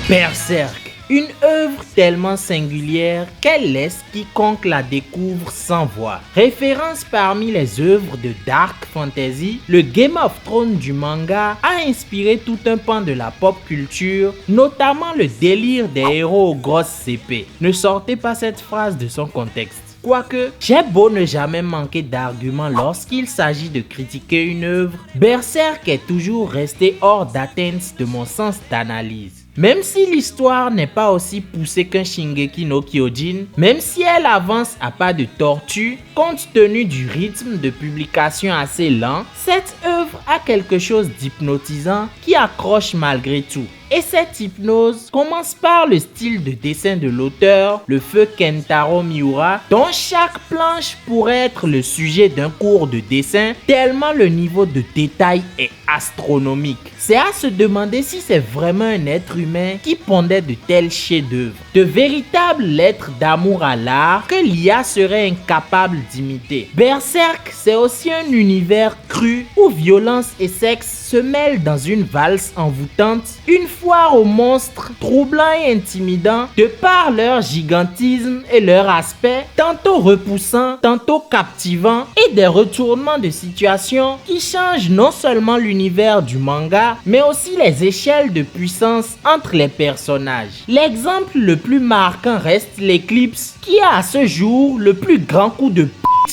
Berserk, une œuvre tellement singulière qu'elle laisse quiconque la découvre sans voix. Référence parmi les œuvres de Dark Fantasy, le Game of Thrones du manga a inspiré tout un pan de la pop culture, notamment le délire des héros aux grosses épées. Ne sortez pas cette phrase de son contexte. Quoique, j'ai beau ne jamais manquer d'arguments lorsqu'il s'agit de critiquer une œuvre, Berserk est toujours resté hors d'atteinte de mon sens d'analyse. Même si l'histoire n'est pas aussi poussée qu'un Shingeki no Kyojin, même si elle avance à pas de tortue, compte tenu du rythme de publication assez lent, cette œuvre a quelque chose d'hypnotisant qui accroche malgré tout. Et cette hypnose commence par le style de dessin de l'auteur, le feu Kentaro Miura, dont chaque planche pourrait être le sujet d'un cours de dessin, tellement le niveau de détail est astronomique. C'est à se demander si c'est vraiment un être humain qui pondait de tels chefs-d'œuvre, de véritables lettres d'amour à l'art que l'IA serait incapable d'imiter. Berserk, c'est aussi un univers cru où violence et sexe se mêlent dans une valse envoûtante, une foire aux monstres troublants et intimidants de par leur gigantisme et leur aspect tantôt repoussant, tantôt captivant, et des retournements de situation qui changent non seulement l'univers du manga mais aussi les échelles de puissance entre les personnages. L'exemple le plus marquant reste l'Eclipse qui a à ce jour le plus grand coup de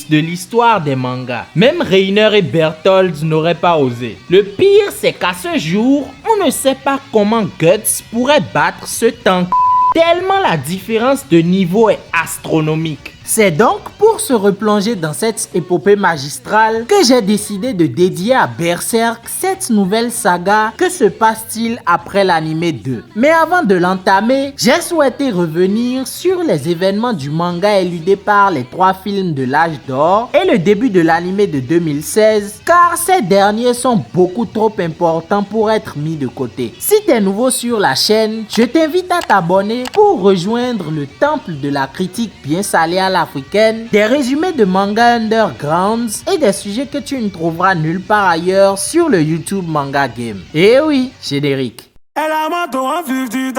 de l'histoire des mangas. Même Reiner et Bertholdt n'auraient pas osé. Le pire, c'est qu'à ce jour, on ne sait pas comment Guts pourrait battre ce tank, tellement la différence de niveau est astronomique. C'est donc pour se replonger dans cette épopée magistrale que j'ai décidé de dédier à Berserk cette nouvelle saga. Que se passe-t-il après l'anime 2? Mais avant de l'entamer, j'ai souhaité revenir sur les événements du manga éludés par les 3 films de l'âge d'or et le début de l'anime de 2016, car ces derniers sont beaucoup trop importants pour être mis de côté. Si tu es nouveau sur la chaîne, je t'invite à t'abonner pour rejoindre le temple de la critique bien salée à l'africaine, des résumés de manga undergrounds et des sujets que tu ne trouveras nulle part ailleurs sur le YouTube Manga Game. Et oui, générique. Elle a manteau en 50,000,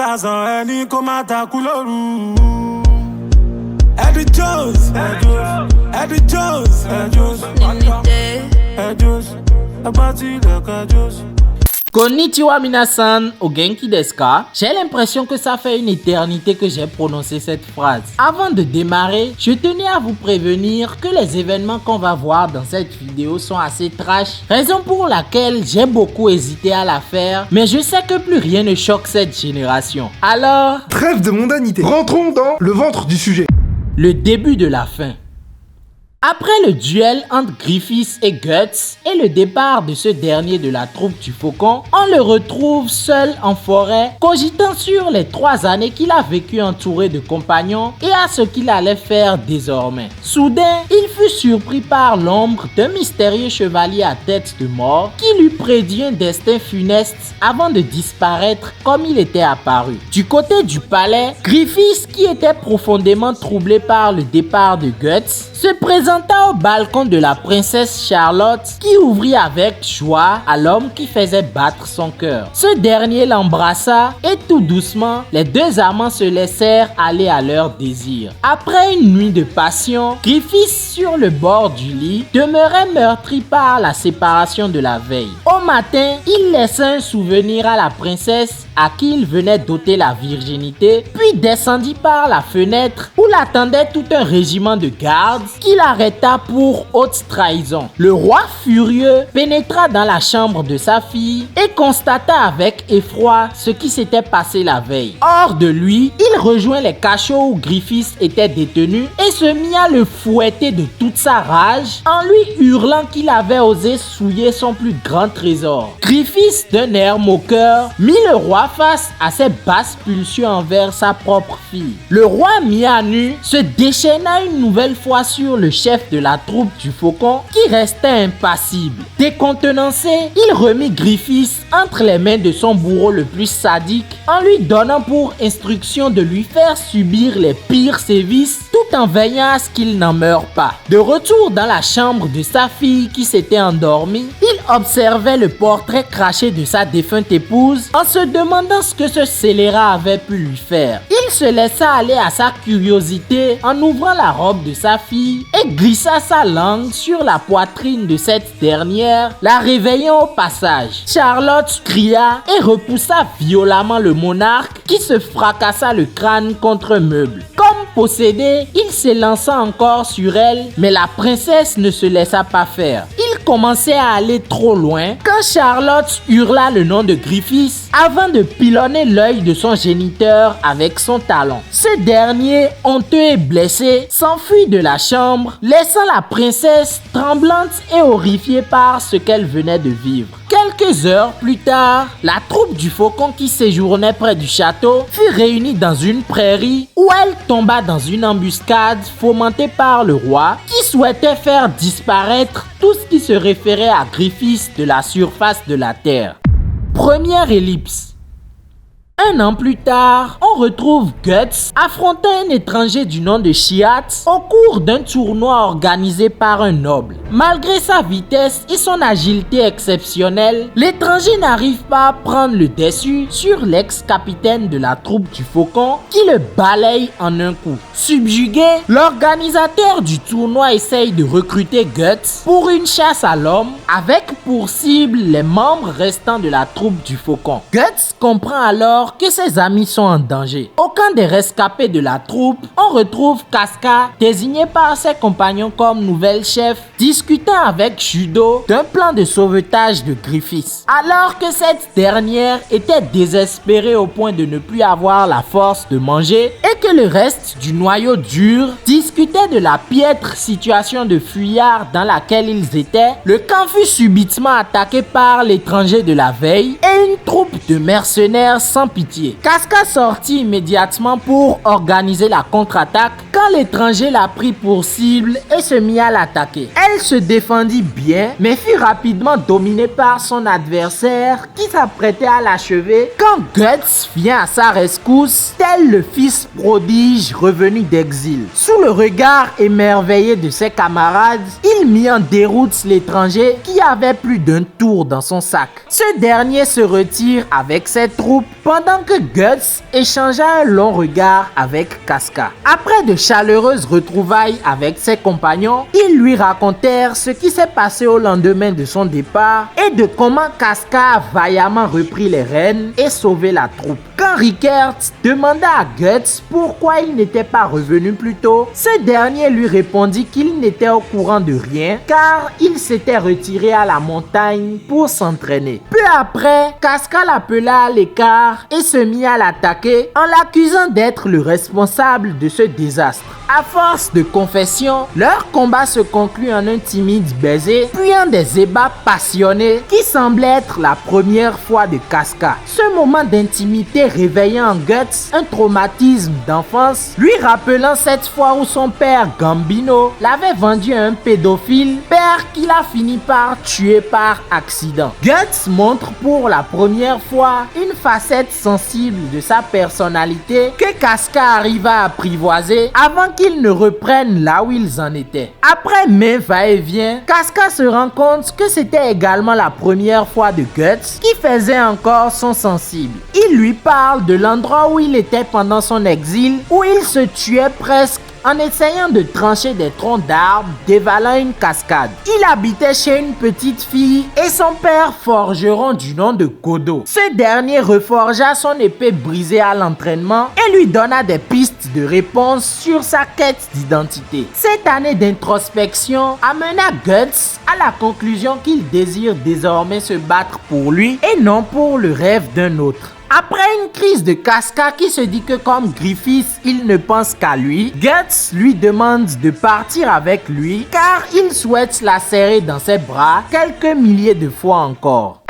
elle est comme à ta couleur. Elle dit Jones, elle dit Jones, elle dit Jones. Konnichiwa minasan, o genki desu ka? J'ai l'impression que ça fait une éternité que j'ai prononcé cette phrase. Avant de démarrer, je tenais à vous prévenir que les événements qu'on va voir dans cette vidéo sont assez trash, raison pour laquelle j'ai beaucoup hésité à la faire, mais je sais que plus rien ne choque cette génération. Alors... Trêve de mondanité, rentrons dans le ventre du sujet. Le début de la fin. Après le duel entre Griffiths et Guts et le départ de ce dernier de la troupe du Faucon, on le retrouve seul en forêt, cogitant sur les 3 années qu'il a vécu entouré de compagnons et à ce qu'il allait faire désormais. Soudain, il fut surpris par l'ombre d'un mystérieux chevalier à tête de mort qui lui prédit un destin funeste avant de disparaître comme il était apparu. Du côté du palais, Griffiths, qui était profondément troublé par le départ de Guts, se présenta au balcon de la princesse Charlotte qui ouvrit avec joie à l'homme qui faisait battre son cœur. Ce dernier l'embrassa et tout doucement, les 2 amants se laissèrent aller à leur désir. Après une nuit de passion, Griffiths sur le bord du lit demeurait meurtri par la séparation de la veille. Au matin, il laissa un souvenir à la princesse à qui il venait d'ôter la virginité, puis descendit par la fenêtre où l'attendait tout un régiment de gardes qui l'arrêta pour haute trahison. Le roi furieux pénétra dans la chambre de sa fille et constata avec effroi ce qui s'était passé la veille. Hors de lui, il rejoint les cachots où Griffiths était détenu et se mit à le fouetter de toute sa rage en lui hurlant qu'il avait osé souiller son plus grand trésor. Griffiths, d'un air moqueur, mit le roi face à ses basses pulsions envers sa propre fille. Le roi mis à nu se déchaîna une nouvelle fois sur le chef de la troupe du Faucon qui restait impassible. Décontenancé, il remit Griffiths entre les mains de son bourreau le plus sadique en lui donnant pour instruction de lui faire subir les pires sévices tout en veillant à ce qu'il n'en meure pas. De retour dans la chambre de sa fille qui s'était endormie, il observait le portrait craché de sa défunte épouse en se demandant ce que ce scélérat avait pu lui faire. Il se laissa aller à sa curiosité en ouvrant la robe de sa fille et glissa sa langue sur la poitrine de cette dernière, la réveillant au passage. Charlotte cria et repoussa violemment le monarque qui se fracassa le crâne contre un meuble. Comme possédé, il s'élança encore sur elle, mais la princesse ne se laissa pas faire. Il commençait à aller trop loin quand Charlotte hurla le nom de Griffiths avant de pilonner l'œil de son géniteur avec son talon. Ce dernier, honteux et blessé, s'enfuit de la chambre, laissant la princesse tremblante et horrifiée par ce qu'elle venait de vivre. Quelques heures plus tard, la troupe du Faucon qui séjournait près du château fut réunie dans une prairie où elle tomba dans une embuscade fomentée par le roi qui souhaitait faire disparaître tout ce qui se référait à Griffiths de la surface de la terre. Première ellipse. Un an plus tard, on retrouve Guts affrontant un étranger du nom de Chiat au cours d'un tournoi organisé par un noble. Malgré sa vitesse et son agilité exceptionnelle, l'étranger n'arrive pas à prendre le dessus sur l'ex-capitaine de la troupe du Faucon qui le balaye en un coup. Subjugué, l'organisateur du tournoi essaye de recruter Guts pour une chasse à l'homme avec pour cible les membres restants de la troupe du Faucon. Guts comprend alors que ses amis sont en danger. Au camp des rescapés de la troupe, on retrouve Casca, désigné par ses compagnons comme nouvelle chef, discutant avec Judo d'un plan de sauvetage de Griffiths. Alors que cette dernière était désespérée au point de ne plus avoir la force de manger et que le reste du noyau dur discutait de la piètre situation de fuyards dans laquelle ils étaient, le camp fut subitement attaqué par l'étranger de la veille et une troupe de mercenaires sans pitié. Casca sortit immédiatement pour organiser la contre-attaque quand l'étranger l'a pris pour cible et se mit à l'attaquer. Elle se défendit bien mais fut rapidement dominée par son adversaire qui s'apprêtait à l'achever quand Guts vient à sa rescousse tel le fils prodige revenu d'exil. Sous le regard émerveillé de ses camarades, il mit en déroute l'étranger qui avait plus d'un tour dans son sac. Ce dernier se retire avec ses troupes pendant que Guts échangea un long regard avec Casca. Après de chaleureuses retrouvailles avec ses compagnons, ils lui racontèrent ce qui s'est passé au lendemain de son départ et de comment Casca a vaillamment repris les rênes et sauvé la troupe. Quand Rickert demanda à Guts pourquoi il n'était pas revenu plus tôt, ce dernier lui répondit qu'il n'était au courant de rien car il s'était retiré à la montagne pour s'entraîner. Peu après, Casca l'appela à l'écart et se mit à l'attaquer en l'accusant d'être le responsable de ce désastre. À force de confession, leur combat se conclut en un timide baiser, puis en des ébats passionnés qui semblaient être la première fois de Casca. Ce moment d'intimité réveillait en Guts un traumatisme d'enfance, lui rappelant cette fois où son père Gambino l'avait vendu à un pédophile, père qu'il a fini par tuer par accident. Guts montre pour la première fois une facette sensible de sa personnalité que Casca arriva à apprivoiser avant qu'ils ne reprennent là où ils en étaient. Après maints va-et-vient, Casca se rend compte que c'était également la première fois de Guts qui faisait encore son sensible. Il lui parle de l'endroit où il était pendant son exil, où il se tuait presque en essayant de trancher des troncs d'arbres, dévalant une cascade. Il habitait chez une petite fille et son père forgeron du nom de Godot. Ce dernier reforgea son épée brisée à l'entraînement et lui donna des pistes de réponse sur sa quête d'identité. Cette année d'introspection amena Guts à la conclusion qu'il désire désormais se battre pour lui et non pour le rêve d'un autre. Après une crise de Casca qui se dit que comme Griffiths, il ne pense qu'à lui, Guts lui demande de partir avec lui car il souhaite la serrer dans ses bras quelques milliers de fois encore.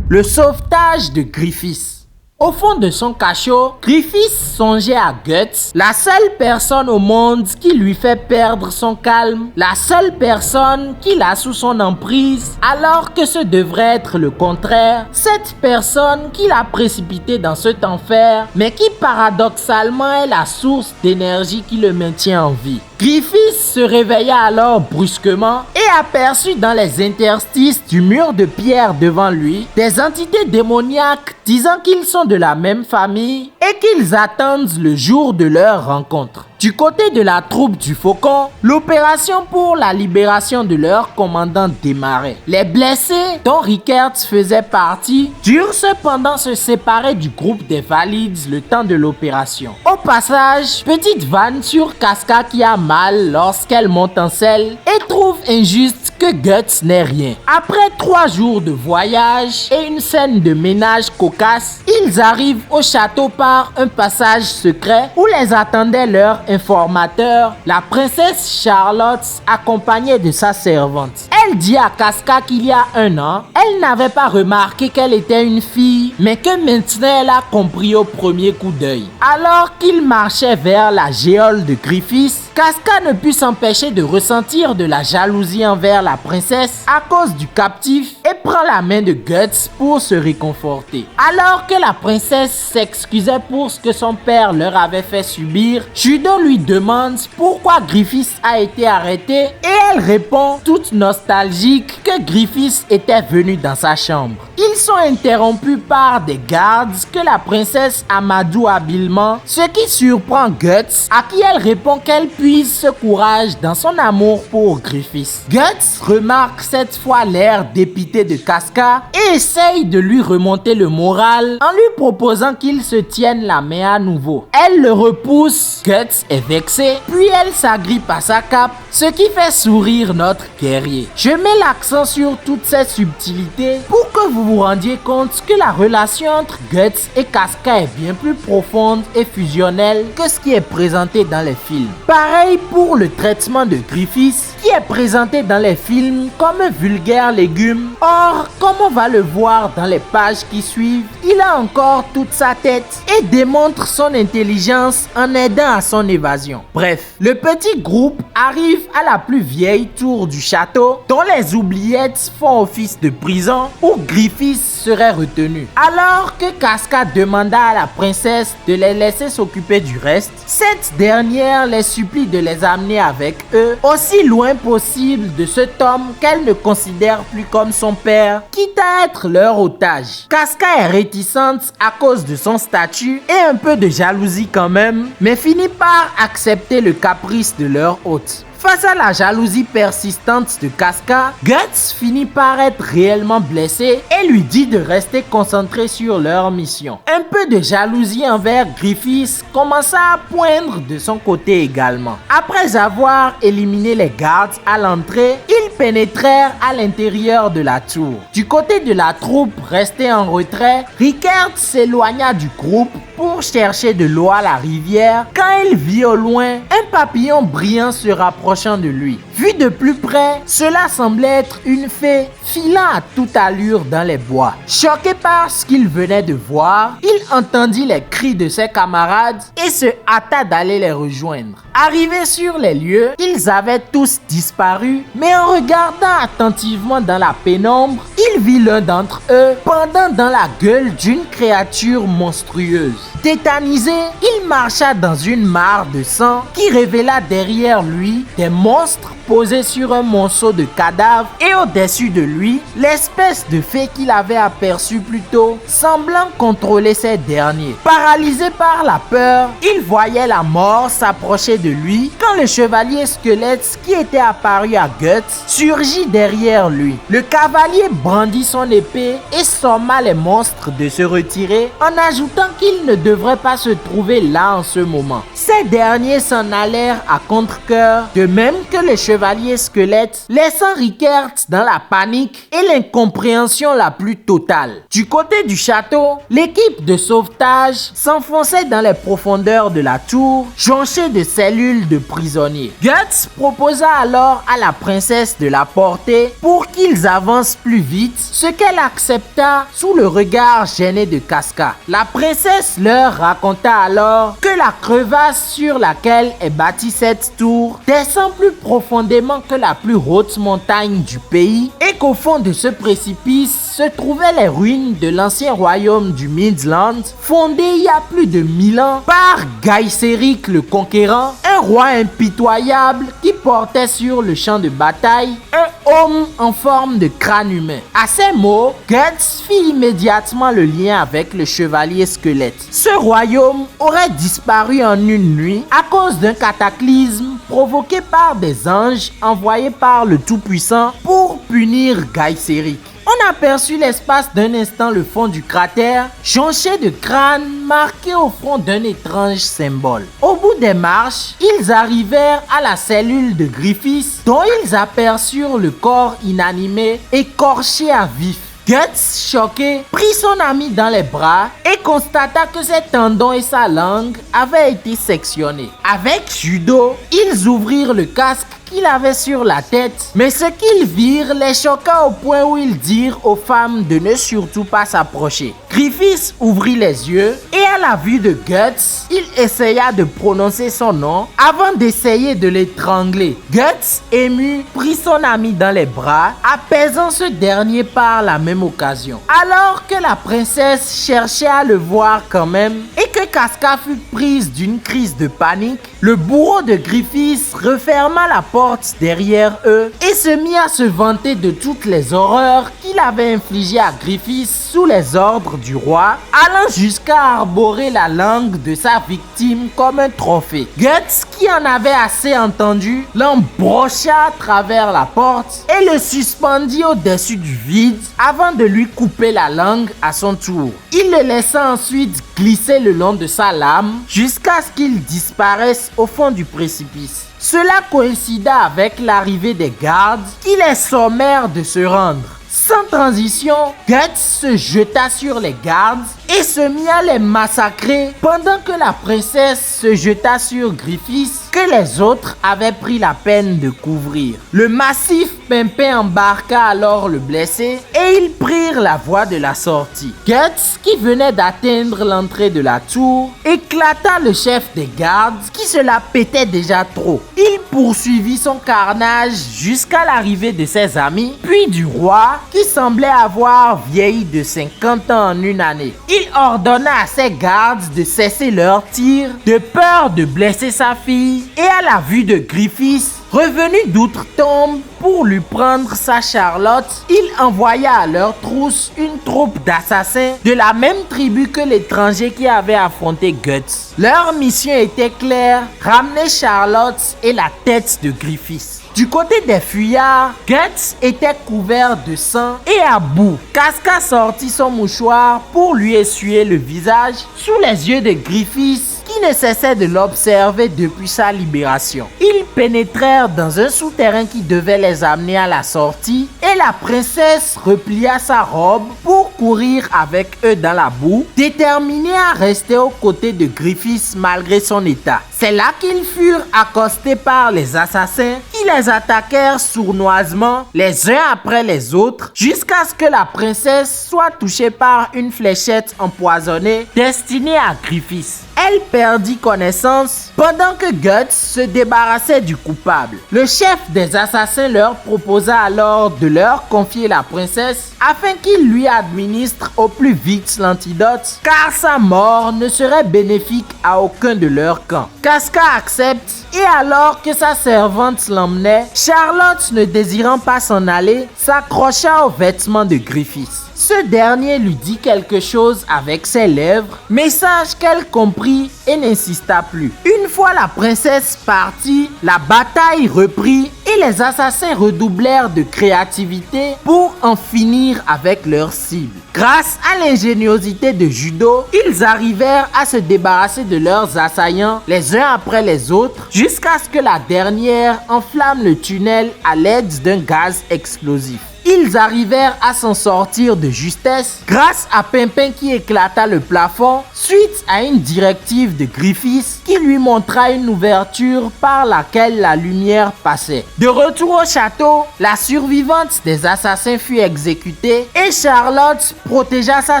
Le sauvetage de Griffiths. Au fond de son cachot, Griffiths songeait à Guts, la seule personne au monde qui lui fait perdre son calme, la seule personne qu'il a sous son emprise, alors que ce devrait être le contraire, cette personne qui l'a précipité dans cet enfer, mais qui paradoxalement est la source d'énergie qui le maintient en vie. Griffiths se réveilla alors brusquement et aperçut dans les interstices du mur de pierre devant lui des entités démoniaques disant qu'ils sont de la même famille et qu'ils attendent le jour de leur rencontre. Du côté de la troupe du Faucon, l'opération pour la libération de leur commandant démarrait. Les blessés, dont Rickert faisait partie, durent cependant se séparer du groupe des Valides le temps de l'opération. Au passage, petite vanne sur Casca qui a mal lorsqu'elle monte en selle et trouve injuste que Guts n'ait rien. Après 3 jours de voyage et une scène de ménage cocasse, ils arrivent au château par un passage secret où les attendait leur informateur, la princesse Charlotte, accompagnée de sa servante. Elle dit à Casca qu'il y a 1 an, elle n'avait pas remarqué qu'elle était une fille, mais que maintenant elle a compris au premier coup d'œil. Alors qu'il marchait vers la géole de Griffiths, Casca ne put s'empêcher de ressentir de la jalousie envers la princesse à cause du captif et prend la main de Guts pour se réconforter. Alors que la princesse s'excusait pour ce que son père leur avait fait subir, Judo lui demande pourquoi Griffiths a été arrêté et elle répond toute nostalgique que Griffiths était venu dans sa chambre. Ils sont interrompus par des gardes que la princesse amadoue habilement, ce qui surprend Guts, à qui elle répond qu'elle puise ce courage dans son amour pour Griffiths. Guts remarque cette fois l'air dépité de Casca et essaye de lui remonter le moral en lui proposant qu'ils se tiennent la main à nouveau. Elle le repousse, Guts est vexé, puis elle s'agrippe à sa cape, ce qui fait sourire notre guerrier. Je mets l'accent sur toutes ces subtilités pour que vous vous rendiez compte que la relation entre Guts et Casca est bien plus profonde et fusionnelle que ce qui est présenté dans les films. Pareil pour le traitement de Griffiths, qui est présenté dans les films comme un vulgaire légume. Or, comme on va le voir dans les pages qui suivent, il a encore toute sa tête et démontre son intelligence en aidant à son évasion. Bref, le petit groupe arrive à la plus vieille tour du château, dont les oubliettes font office de prison où Griffiths serait retenu. Alors que Casca demanda à la princesse de les laisser s'occuper du reste, cette dernière les supplie de les amener avec eux aussi loin possible de cet homme qu'elle ne considère plus comme son père, quitte à être leur otage. Casca est réticente à cause de son statut et un peu de jalousie quand même, mais finit par accepter le caprice de leur hôte. Face à la jalousie persistante de Casca, Guts finit par être réellement blessé et lui dit de rester concentré sur leur mission. Un peu de jalousie envers Griffiths commença à poindre de son côté également. Après avoir éliminé les gardes à l'entrée, ils pénétrèrent à l'intérieur de la tour. Du côté de la troupe restée en retrait, Rickert s'éloigna du groupe pour chercher de l'eau à la rivière quand il vit au loin un papillon brillant se rapprochant de lui. Vu de plus près, cela semblait être une fée filant à toute allure dans les bois. Choqué par ce qu'il venait de voir, il entendit les cris de ses camarades et se hâta d'aller les rejoindre. Arrivés sur les lieux, ils avaient tous disparu, mais en regardant attentivement dans la pénombre, il vit l'un d'entre eux pendant dans la gueule d'une créature monstrueuse. Tétanisé, il marcha dans une mare de sang qui révéla derrière lui des monstres posés sur un monceau de cadavres et au-dessus de lui, l'espèce de fée qu'il avait aperçue plus tôt, semblant contrôler ces derniers. Paralysé par la peur, il voyait la mort s'approcher de lui quand le chevalier squelette qui était apparu à Guts surgit derrière lui. Le cavalier brandit son épée et somma les monstres de se retirer en ajoutant qu'il ne devrait pas se trouver là en ce moment. Ces derniers s'en allèrent à contre-cœur, de même que le chevalier squelette, laissant Rickert dans la panique et l'incompréhension la plus totale. Du côté du château, l'équipe de sauvetage s'enfonçait dans les profondeurs de la tour, jonchée de cellules de prisonniers. Guts proposa alors à la princesse de la porter pour qu'ils avancent plus vite, ce qu'elle accepta sous le regard gêné de Casca. La princesse leur raconta alors alors que la crevasse sur laquelle est bâtie cette tour descend plus profondément que la plus haute montagne du pays et qu'au fond de ce précipice se trouvaient les ruines de l'ancien royaume du Midland, fondé il y a plus de 1000 ans par Gaiseric le Conquérant, un roi impitoyable qui portait sur le champ de bataille un homme en forme de crâne humain. À ces mots, Guts fit immédiatement le lien avec le chevalier squelette. Ce royaume aurait disparu en une nuit à cause d'un cataclysme provoqué par des anges envoyés par le Tout-Puissant pour punir Gaiseric. On aperçut l'espace d'un instant le fond du cratère, jonché de crânes marqués au front d'un étrange symbole. Au bout des marches, ils arrivèrent à la cellule de Griffiths, dont ils aperçurent le corps inanimé, écorché à vif. Guts, choqué, prit son ami dans les bras et constata que ses tendons et sa langue avaient été sectionnés. Avec judo, ils ouvrirent le casque qu'il avait sur la tête, mais ce qu'ils virent les choqua au point où ils dirent aux femmes de ne surtout pas s'approcher. Griffiths ouvrit les yeux et à la vue de Guts, il essaya de prononcer son nom avant d'essayer de l'étrangler. Guts, ému, prit son ami dans les bras, apaisant ce dernier par la même occasion. Alors que la princesse cherchait à le voir quand même et que Casca fut prise d'une crise de panique, le bourreau de Griffiths referma la porte derrière eux et se mit à se vanter de toutes les horreurs qu'il avait infligées à Griffiths sous les ordres du roi, allant jusqu'à arborer la langue de sa victime comme un trophée. Guts, qui en avait assez entendu, l'embrocha à travers la porte et le suspendit au-dessus du vide avant de lui couper la langue à son tour. Il le laissa ensuite glisser le long de sa lame jusqu'à ce qu'il disparaisse au fond du précipice. Cela coïncida avec l'arrivée des gardes qui les sommèrent de se rendre. Sans transition, Guts se jeta sur les gardes et se mit à les massacrer pendant que la princesse se jeta sur Griffiths que les autres avaient pris la peine de couvrir. Le massif Pimpin embarqua alors le blessé et ils prirent la voie de la sortie. Guts, qui venait d'atteindre l'entrée de la tour, éclata le chef des gardes qui se la pétait déjà trop. Il poursuivit son carnage jusqu'à l'arrivée de ses amis, puis du roi qui semblait avoir vieilli de 50 ans en une année. Il ordonna à ses gardes de cesser leurs tirs, de peur de blesser sa fille, et à la vue de Griffiths, revenu d'outre-tombe pour lui prendre sa Charlotte, il envoya à leur trousse une troupe d'assassins de la même tribu que l'étranger qui avait affronté Guts. Leur mission était claire, ramener Charlotte et la tête de Griffiths. Du côté des fuyards, Guts était couvert de sang et à bout. Casca sortit son mouchoir pour lui essuyer le visage sous les yeux de Griffiths qui ne cessait de l'observer depuis sa libération. Ils pénétrèrent dans un souterrain qui devait les amener à la sortie et la princesse replia sa robe pour courir avec eux dans la boue, déterminée à rester aux côtés de Griffiths malgré son état. C'est là qu'ils furent accostés par les assassins qui les attaquèrent sournoisement les uns après les autres jusqu'à ce que la princesse soit touchée par une fléchette empoisonnée destinée à Griffiths. Elle perdit connaissance pendant que Guts se débarrassait du coupable. Le chef des assassins leur proposa alors de leur confier la princesse afin qu'il lui administre au plus vite l'antidote, car sa mort ne serait bénéfique à aucun de leur camp. Casca accepte et alors que sa servante l'emmenait, Charlotte, ne désirant pas s'en aller, s'accrocha aux vêtements de Griffiths. Ce dernier lui dit quelque chose avec ses lèvres, message qu'elle comprit et n'insista plus. Une fois la princesse partie, la bataille reprit et les assassins redoublèrent de créativité pour en finir avec leur cible. Grâce à l'ingéniosité de Judo, ils arrivèrent à se débarrasser de leurs assaillants les uns après les autres jusqu'à ce que la dernière enflamme le tunnel à l'aide d'un gaz explosif. Ils arrivèrent à s'en sortir de justesse grâce à Pimpin qui éclata le plafond suite à une directive de Griffiths qui lui montra une ouverture par laquelle la lumière passait. De retour au château, la survivante des assassins fut exécutée et Charlotte protégea sa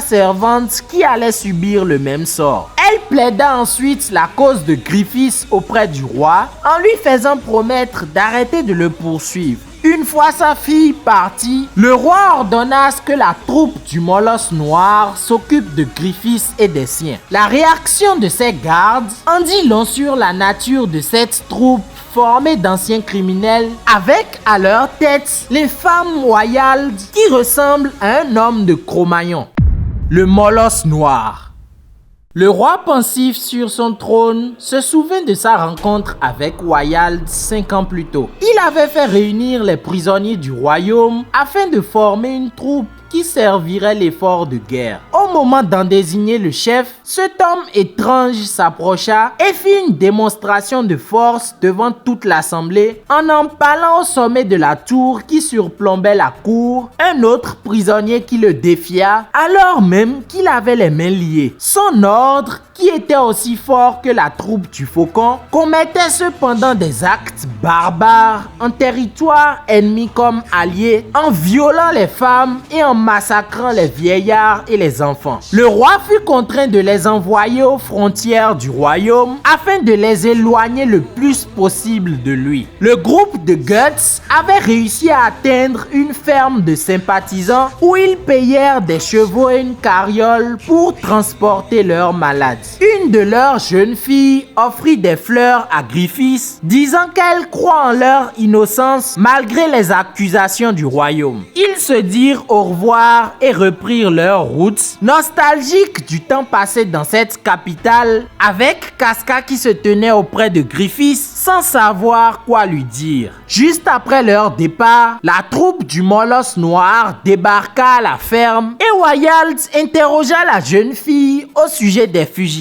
servante qui allait subir le même sort. Elle plaida ensuite la cause de Griffiths auprès du roi en lui faisant promettre d'arrêter de le poursuivre. Une fois sa fille partie, le roi ordonna à ce que la troupe du Molosse Noir s'occupe de Griffiths et des siens. La réaction de ses gardes en dit long sur la nature de cette troupe formée d'anciens criminels avec à leur tête les femmes Wyald qui ressemblent à un homme de Cro-Magnon. Le Molosse Noir. Le roi pensif sur son trône se souvint de sa rencontre avec Wyald 5 ans plus tôt. Il avait fait réunir les prisonniers du royaume afin de former une troupe qui servirait l'effort de guerre. Au moment d'en désigner le chef, cet homme étrange s'approcha et fit une démonstration de force devant toute l'assemblée en empalant au sommet de la tour qui surplombait la cour un autre prisonnier qui le défia alors même qu'il avait les mains liées. Son ordre, qui était aussi fort que la troupe du Faucon, commettait cependant des actes barbares en territoire ennemi comme allié, en violant les femmes et en massacrant les vieillards et les enfants. Le roi fut contraint de les envoyer aux frontières du royaume afin de les éloigner le plus possible de lui. Le groupe de Guts avait réussi à atteindre une ferme de sympathisants où ils payèrent des chevaux et une carriole pour transporter leurs malades. Une de leurs jeunes filles offrit des fleurs à Griffiths, disant qu'elle croit en leur innocence malgré les accusations du royaume. Ils se dirent au revoir et reprirent leur route, nostalgiques du temps passé dans cette capitale, avec Casca qui se tenait auprès de Griffiths sans savoir quoi lui dire. Juste après leur départ, la troupe du Molosse Noir débarqua à la ferme et Wyald interrogea la jeune fille au sujet des fugitifs.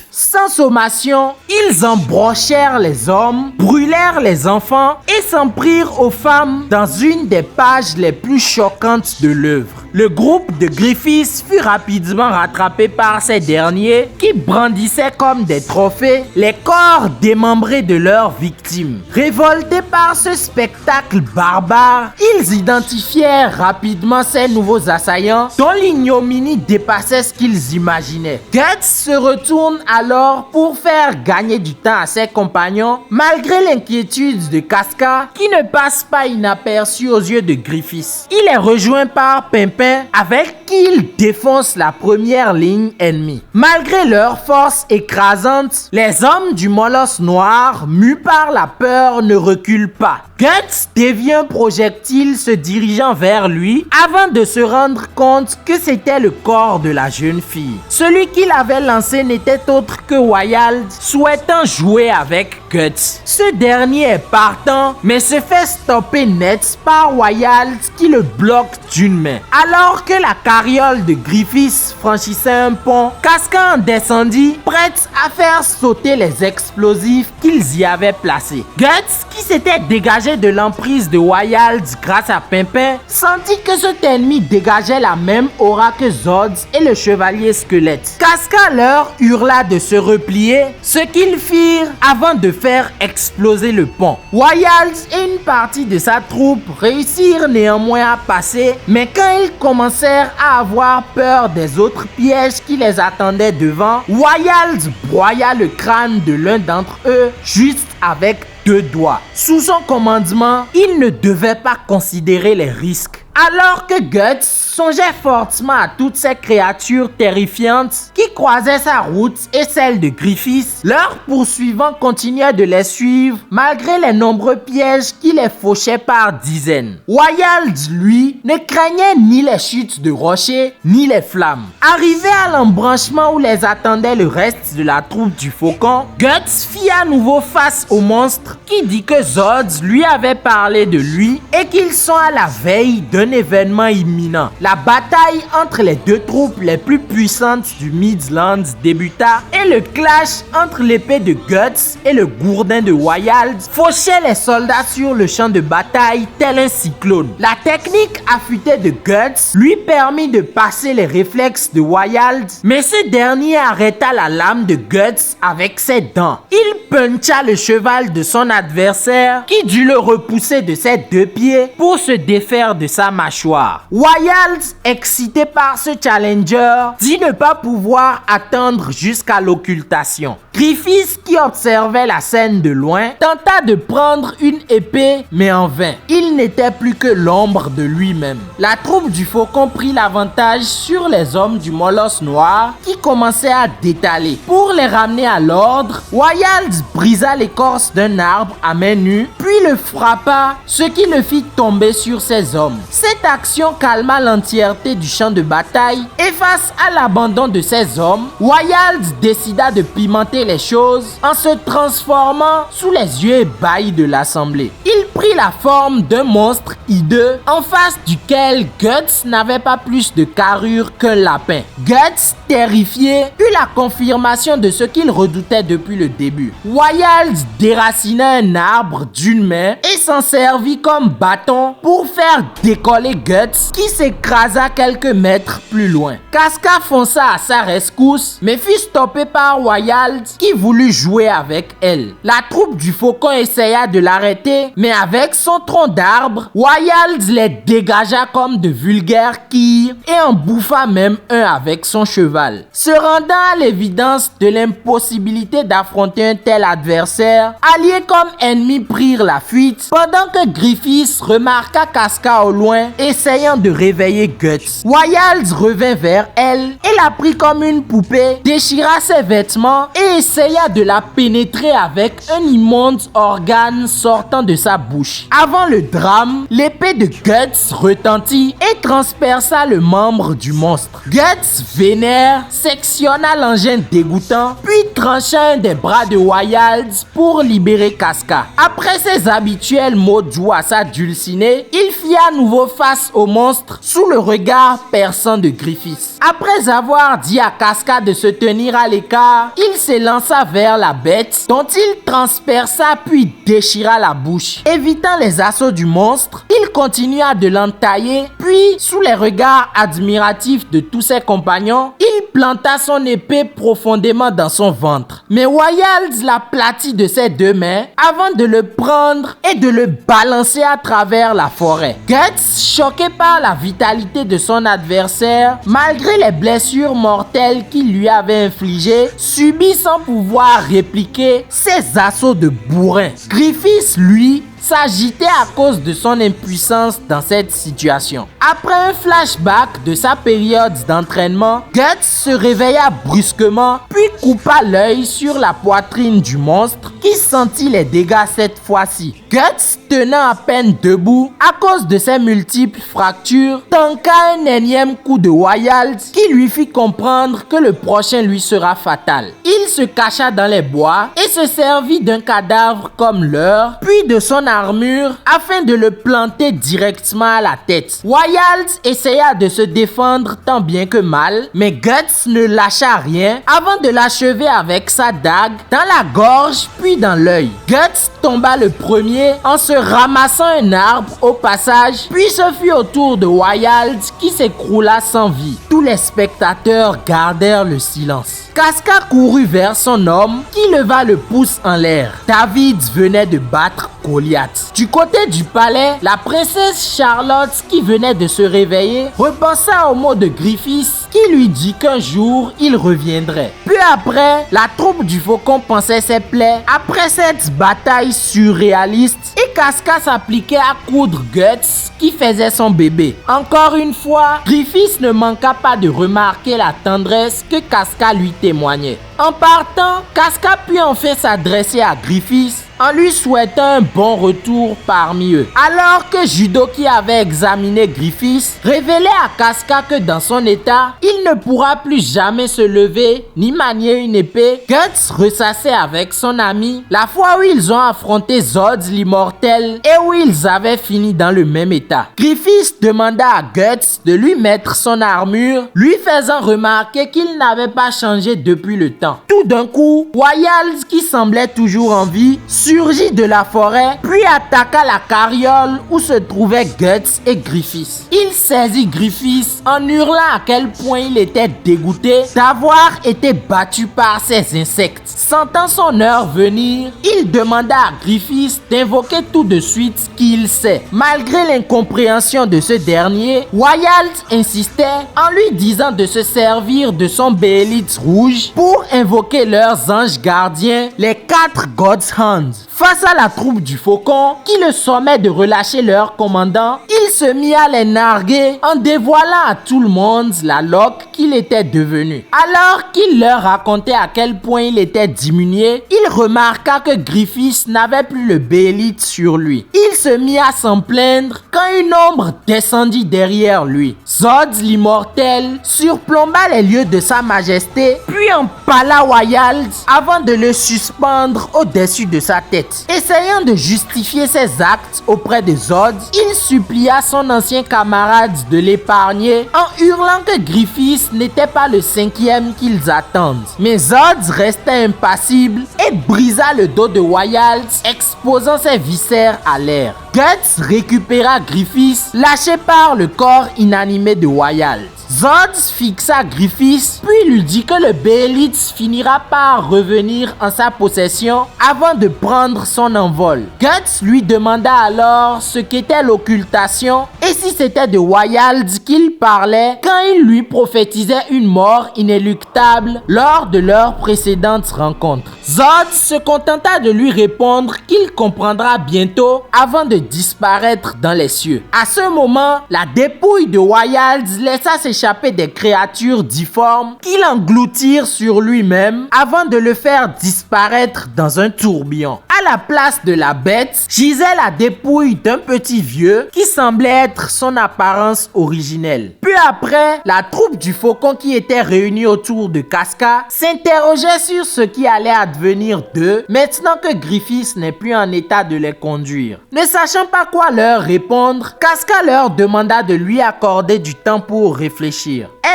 Sans sommation, ils embrochèrent les hommes, brûlèrent les enfants et s'en prirent aux femmes dans une des pages les plus choquantes de l'œuvre. Le groupe de Griffiths fut rapidement rattrapé par ces derniers qui brandissaient comme des trophées les corps démembrés de leurs victimes. Révoltés par ce spectacle barbare, ils identifièrent rapidement ces nouveaux assaillants dont l'ignominie dépassait ce qu'ils imaginaient. Guts se retourne alors pour faire gagner du temps à ses compagnons malgré l'inquiétude de Casca qui ne passe pas inaperçu aux yeux de Griffiths. Il est rejoint par Pimpin avec qui il défonce la première ligne ennemie. Malgré leur force écrasante, les hommes du Molosse Noir, mus par la peur, ne reculent pas. Guts dévie un projectile se dirigeant vers lui avant de se rendre compte que c'était le corps de la jeune fille. Celui qui l'avait lancé n'était autre que Wyald, souhaitant jouer avec Guts. Ce dernier est partant, mais se fait stopper net par Wyald qui le bloque d'une main. Alors que la carriole de Griffiths franchissait un pont, Casca en descendit, prête à faire sauter les explosifs qu'ils y avaient placés. Guts, qui s'était dégagé de l'emprise de Wyald grâce à Pimpin, sentit que cet ennemi dégageait la même aura que Zod et le chevalier squelette. Casca leur hurla de se replier, ce qu'ils firent avant de faire exploser le pont. Wyald et une partie de sa troupe réussirent néanmoins à passer, mais quand ils commencèrent à avoir peur des autres pièges qui les attendaient devant, Wyald broya le crâne de l'un d'entre eux juste avec 2 doigts. Sous son commandement, il ne devait pas considérer les risques. Alors que Guts songeait fortement à toutes ces créatures terrifiantes qui croisaient sa route et celle de Griffiths, leurs poursuivants continuaient de les suivre malgré les nombreux pièges qui les fauchaient par dizaines. Wyald, lui, ne craignait ni les chutes de rochers ni les flammes. Arrivé à l'embranchement où les attendait le reste de la troupe du Faucon, Guts fit à nouveau face au monstre qui dit que Zod lui avait parlé de lui et qu'ils sont à la veille d'un événement imminent. La bataille entre les deux troupes les plus puissantes du Midlands débuta et le clash entre l'épée de Guts et le gourdin de Wyald fauchait les soldats sur le champ de bataille tel un cyclone. La technique affûtée de Guts lui permit de passer les réflexes de Wyald, mais ce dernier arrêta la lame de Guts avec ses dents. Il puncha le cheval de son adversaire qui dut le repousser de ses 2 pieds pour se défaire de sa sa mâchoire. Wilds, excité par ce challenger, dit ne pas pouvoir atteindre jusqu'à l'occultation. Griffiths, qui observait la scène de loin, tenta de prendre une épée, mais en vain. Il n'était plus que l'ombre de lui-même. La troupe du faucon prit l'avantage sur les hommes du molosse noir qui commençaient à détaler. Pour les ramener à l'ordre, Wilds brisa l'écorce d'un arbre à main nue, puis le frappa, ce qui le fit tomber sur ses hommes. Cette action calma l'entièreté du champ de bataille et face à l'abandon de ses hommes, Wilds décida de pimenter les choses en se transformant sous les yeux ébahis de l'assemblée. Il prit la forme d'un monstre hideux en face duquel Guts n'avait pas plus de carrure qu'un lapin. Guts, terrifié, eut la confirmation de ce qu'il redoutait depuis le début. Wilds déracina un arbre d'une main et s'en servit comme bâton pour faire décoller Guts qui s'écrasa quelques mètres plus loin. Casca fonça à sa rescousse mais fut stoppé par Wilds qui voulut jouer avec elle. La troupe du faucon essaya de l'arrêter mais avec son tronc d'arbre, Wilds les dégagea comme de vulgaires quilles et en bouffa même un avec son cheval. Se rendant à l'évidence de l'impossibilité d'affronter un tel adversaire, alliés comme ennemis prirent la fuite pendant que Griffiths remarqua Casca au loin essayant de réveiller Guts. Wilds revint vers elle et la prit comme une poupée, déchira ses vêtements et essaya de la pénétrer avec un immonde organe sortant de sa bouche. Avant le drame, l'épée de Guts retentit et transperça le membre du monstre. Guts, vénère, sectionna l'engin dégoûtant, puis trancha un des bras de Wilds pour libérer Casca. Après ses habituels mots doux à sa dulcinée, il fit à nouveau face au monstre sous le regard perçant de Griffiths. Après avoir dit à Casca de se tenir à l'écart, il s'élança vers la bête dont il transperça puis déchira la bouche. Évitant les assauts du monstre, il continua de l'entailler, puis sous les regards admiratifs de tous ses compagnons, il planta son épée profondément dans son ventre. Mais Wilds l'aplatit de ses deux mains avant de le prendre et de le balancer à travers la forêt. Guts, choqué par la vitalité de son adversaire, malgré les blessures mortelles qu'il lui avait infligées, subit sans pouvoir répliquer ses assauts de bourrin. Griffiths, lui, s'agitait à cause de son impuissance dans cette situation. Après un flashback de sa période d'entraînement, Guts se réveilla brusquement puis coupa l'œil sur la poitrine du monstre qui sentit les dégâts cette fois-ci. Guts, tenant à peine debout à cause de ses multiples fractures, tanqua un énième coup de Wilds qui lui fit comprendre que le prochain lui sera fatal. Il se cacha dans les bois et se servit d'un cadavre comme leur, puis de son armure afin de le planter directement à la tête. Wilds essaya de se défendre tant bien que mal, mais Guts ne lâcha rien avant de l'achever avec sa dague dans la gorge puis dans l'œil. Guts tomba le premier en se ramassant un arbre au passage, puis ce fut au tour de Wilds qui s'écroula sans vie. Tous les spectateurs gardèrent le silence. Casca courut vers son homme qui leva le pouce en l'air. David venait de battre Goliath. Du côté du palais, la princesse Charlotte qui venait de se réveiller repensa aux mots de Griffiths qui lui dit qu'un jour il reviendrait. Peu après, la troupe du faucon pansait ses plaies après cette bataille surréaliste et Casca s'appliquait à coudre Guts qui faisait son bébé. Encore une fois, Griffiths ne manqua pas de remarquer la tendresse que Casca lui témoignait. En partant, Casca put enfin s'adresser à Griffiths en lui souhaitant un bon retour parmi eux. Alors que Judoki avait examiné Griffiths, révélait à Casca que dans son état, il ne pourra plus jamais se lever ni manier une épée, Guts ressassait avec son ami la fois où ils ont affronté Zod l'immortel et où ils avaient fini dans le même état. Griffiths demanda à Guts de lui mettre son armure, lui faisant remarquer qu'il n'avait pas changé depuis le temps. Tout d'un coup, Wilds, qui semblait toujours en vie, surgit de la forêt, puis attaqua la carriole où se trouvaient Guts et Griffiths. Il saisit Griffiths en hurlant à quel point il était dégoûté d'avoir été battu par ces insectes. Sentant son heure venir, il demanda à Griffiths d'invoquer tout de suite qui il sait. Malgré l'incompréhension de ce dernier, Wyald insistait en lui disant de se servir de son Beelitz rouge pour invoquer leurs anges gardiens, les 4 God's Hands. Face à la troupe du Faucon, qui le sommait de relâcher leur commandant, il se mit à les narguer en dévoilant à tout le monde la loque qu'il était devenu. Alors qu'il leur racontait à quel point il était diminué, il remarqua que Griffiths n'avait plus le Beelitz sur lui. Il se mit à s'en plaindre quand une ombre descendit derrière lui. Zod l'immortel surplomba les lieux de sa majesté, puis empala Wyald avant de le suspendre au-dessus de sa tête. Essayant de justifier ses actes auprès de Zod, il supplia son ancien camarade de l'épargner en hurlant que Griffiths n'était pas le 5e qu'ils attendent. Mais Zod restait impassible et brisa le dos de Wyald, exposant ses viscères à l'air. Guts récupéra Griffiths, lâché par le corps inanimé de Wyald. Zod fixa Griffiths, puis lui dit que le Beelitz finira par revenir en sa possession avant de prendre son envol. Guts lui demanda alors ce qu'était l'occultation et si c'était de Wyald qu'il parlait quand il lui prophétisait une mort inéluctable lors de leur précédente rencontre. Zod se contenta de lui répondre qu'il comprendra bientôt avant de disparaître dans les cieux. À ce moment, la dépouille de Wyald laissa s'échapper des créatures difformes qui l'engloutirent sur lui-même avant de le faire disparaître dans un tourbillon. À la place de la bête, gisait la dépouille d'un petit vieux qui semblait être son apparence originelle. Puis après, la troupe du Faucon qui était réunie autour de Casca s'interrogeait sur ce qui allait advenir d'eux maintenant que Griffiths n'est plus en état de les conduire. Ne sachant pas quoi leur répondre, Casca leur demanda de lui accorder du temps pour réfléchir.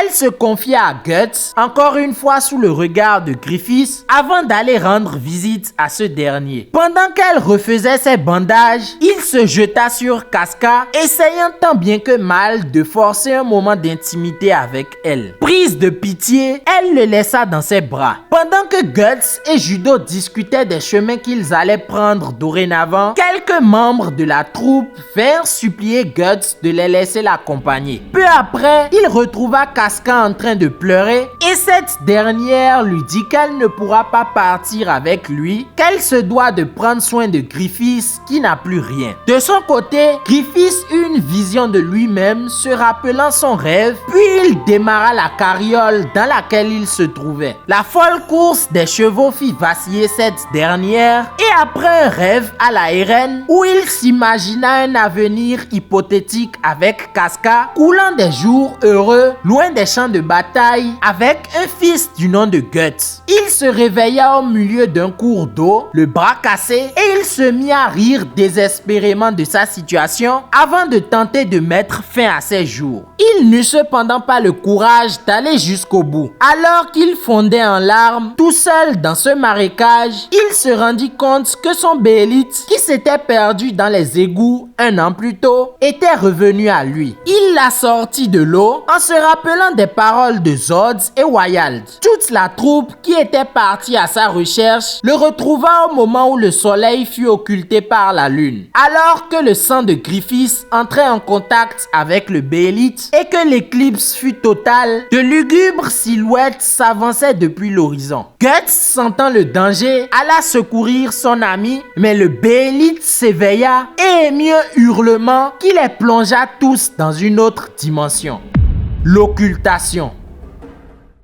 Elle se confia à Guts, encore une fois sous le regard de Griffiths, avant d'aller rendre visite à ce dernier. Pendant qu'elle refaisait ses bandages, il se jeta sur Casca, essayant tant bien que mal de forcer un moment d'intimité avec elle. Prise de pitié, elle le laissa dans ses bras. Pendant que Guts et Judo discutaient des chemins qu'ils allaient prendre dorénavant, quelques membres de la troupe vinrent supplier Guts de les laisser l'accompagner. Peu après, il retrouva Casca en train de pleurer et cette dernière lui dit qu'elle ne pourra pas partir avec lui, qu'elle se doit de prendre soin de Griffiths qui n'a plus rien. De son côté, Griffiths eut une vision de lui-même se rappelant son rêve, puis il démarra la carriole dans laquelle il se trouvait. La folle course des chevaux fit vaciller cette dernière et après un rêve à la Eren où il s'imagina un avenir hypothétique avec Casca, coulant des jours heureux loin des champs de bataille avec un fils du nom de Guts. Il se réveilla au milieu d'un cours d'eau, le bras cassé, et il se mit à rire désespérément de sa situation avant de tenter de mettre fin à ses jours. Il n'eut cependant pas le courage d'aller jusqu'au bout. Alors qu'il fondait en larmes, tout seul dans ce marécage, il se rendit compte que son Beelitz, qui s'était perdu dans les égouts un an plus tôt, était revenu à lui. Il l'a sorti de l'eau en se rappelant des paroles de Zod et Wyald. Toute la troupe qui était partie à sa recherche le retrouva au moment où le soleil fut occulté par la lune. Alors que le sang de Griffiths entrait en contact avec le Beelitz et que l'éclipse fut totale, de lugubres silhouettes s'avançaient depuis l'horizon. Guts, sentant le danger, alla secourir son ami, mais le Beelitz s'éveilla et émit un hurlement qui les plongea tous dans une autre dimension. L'occultation.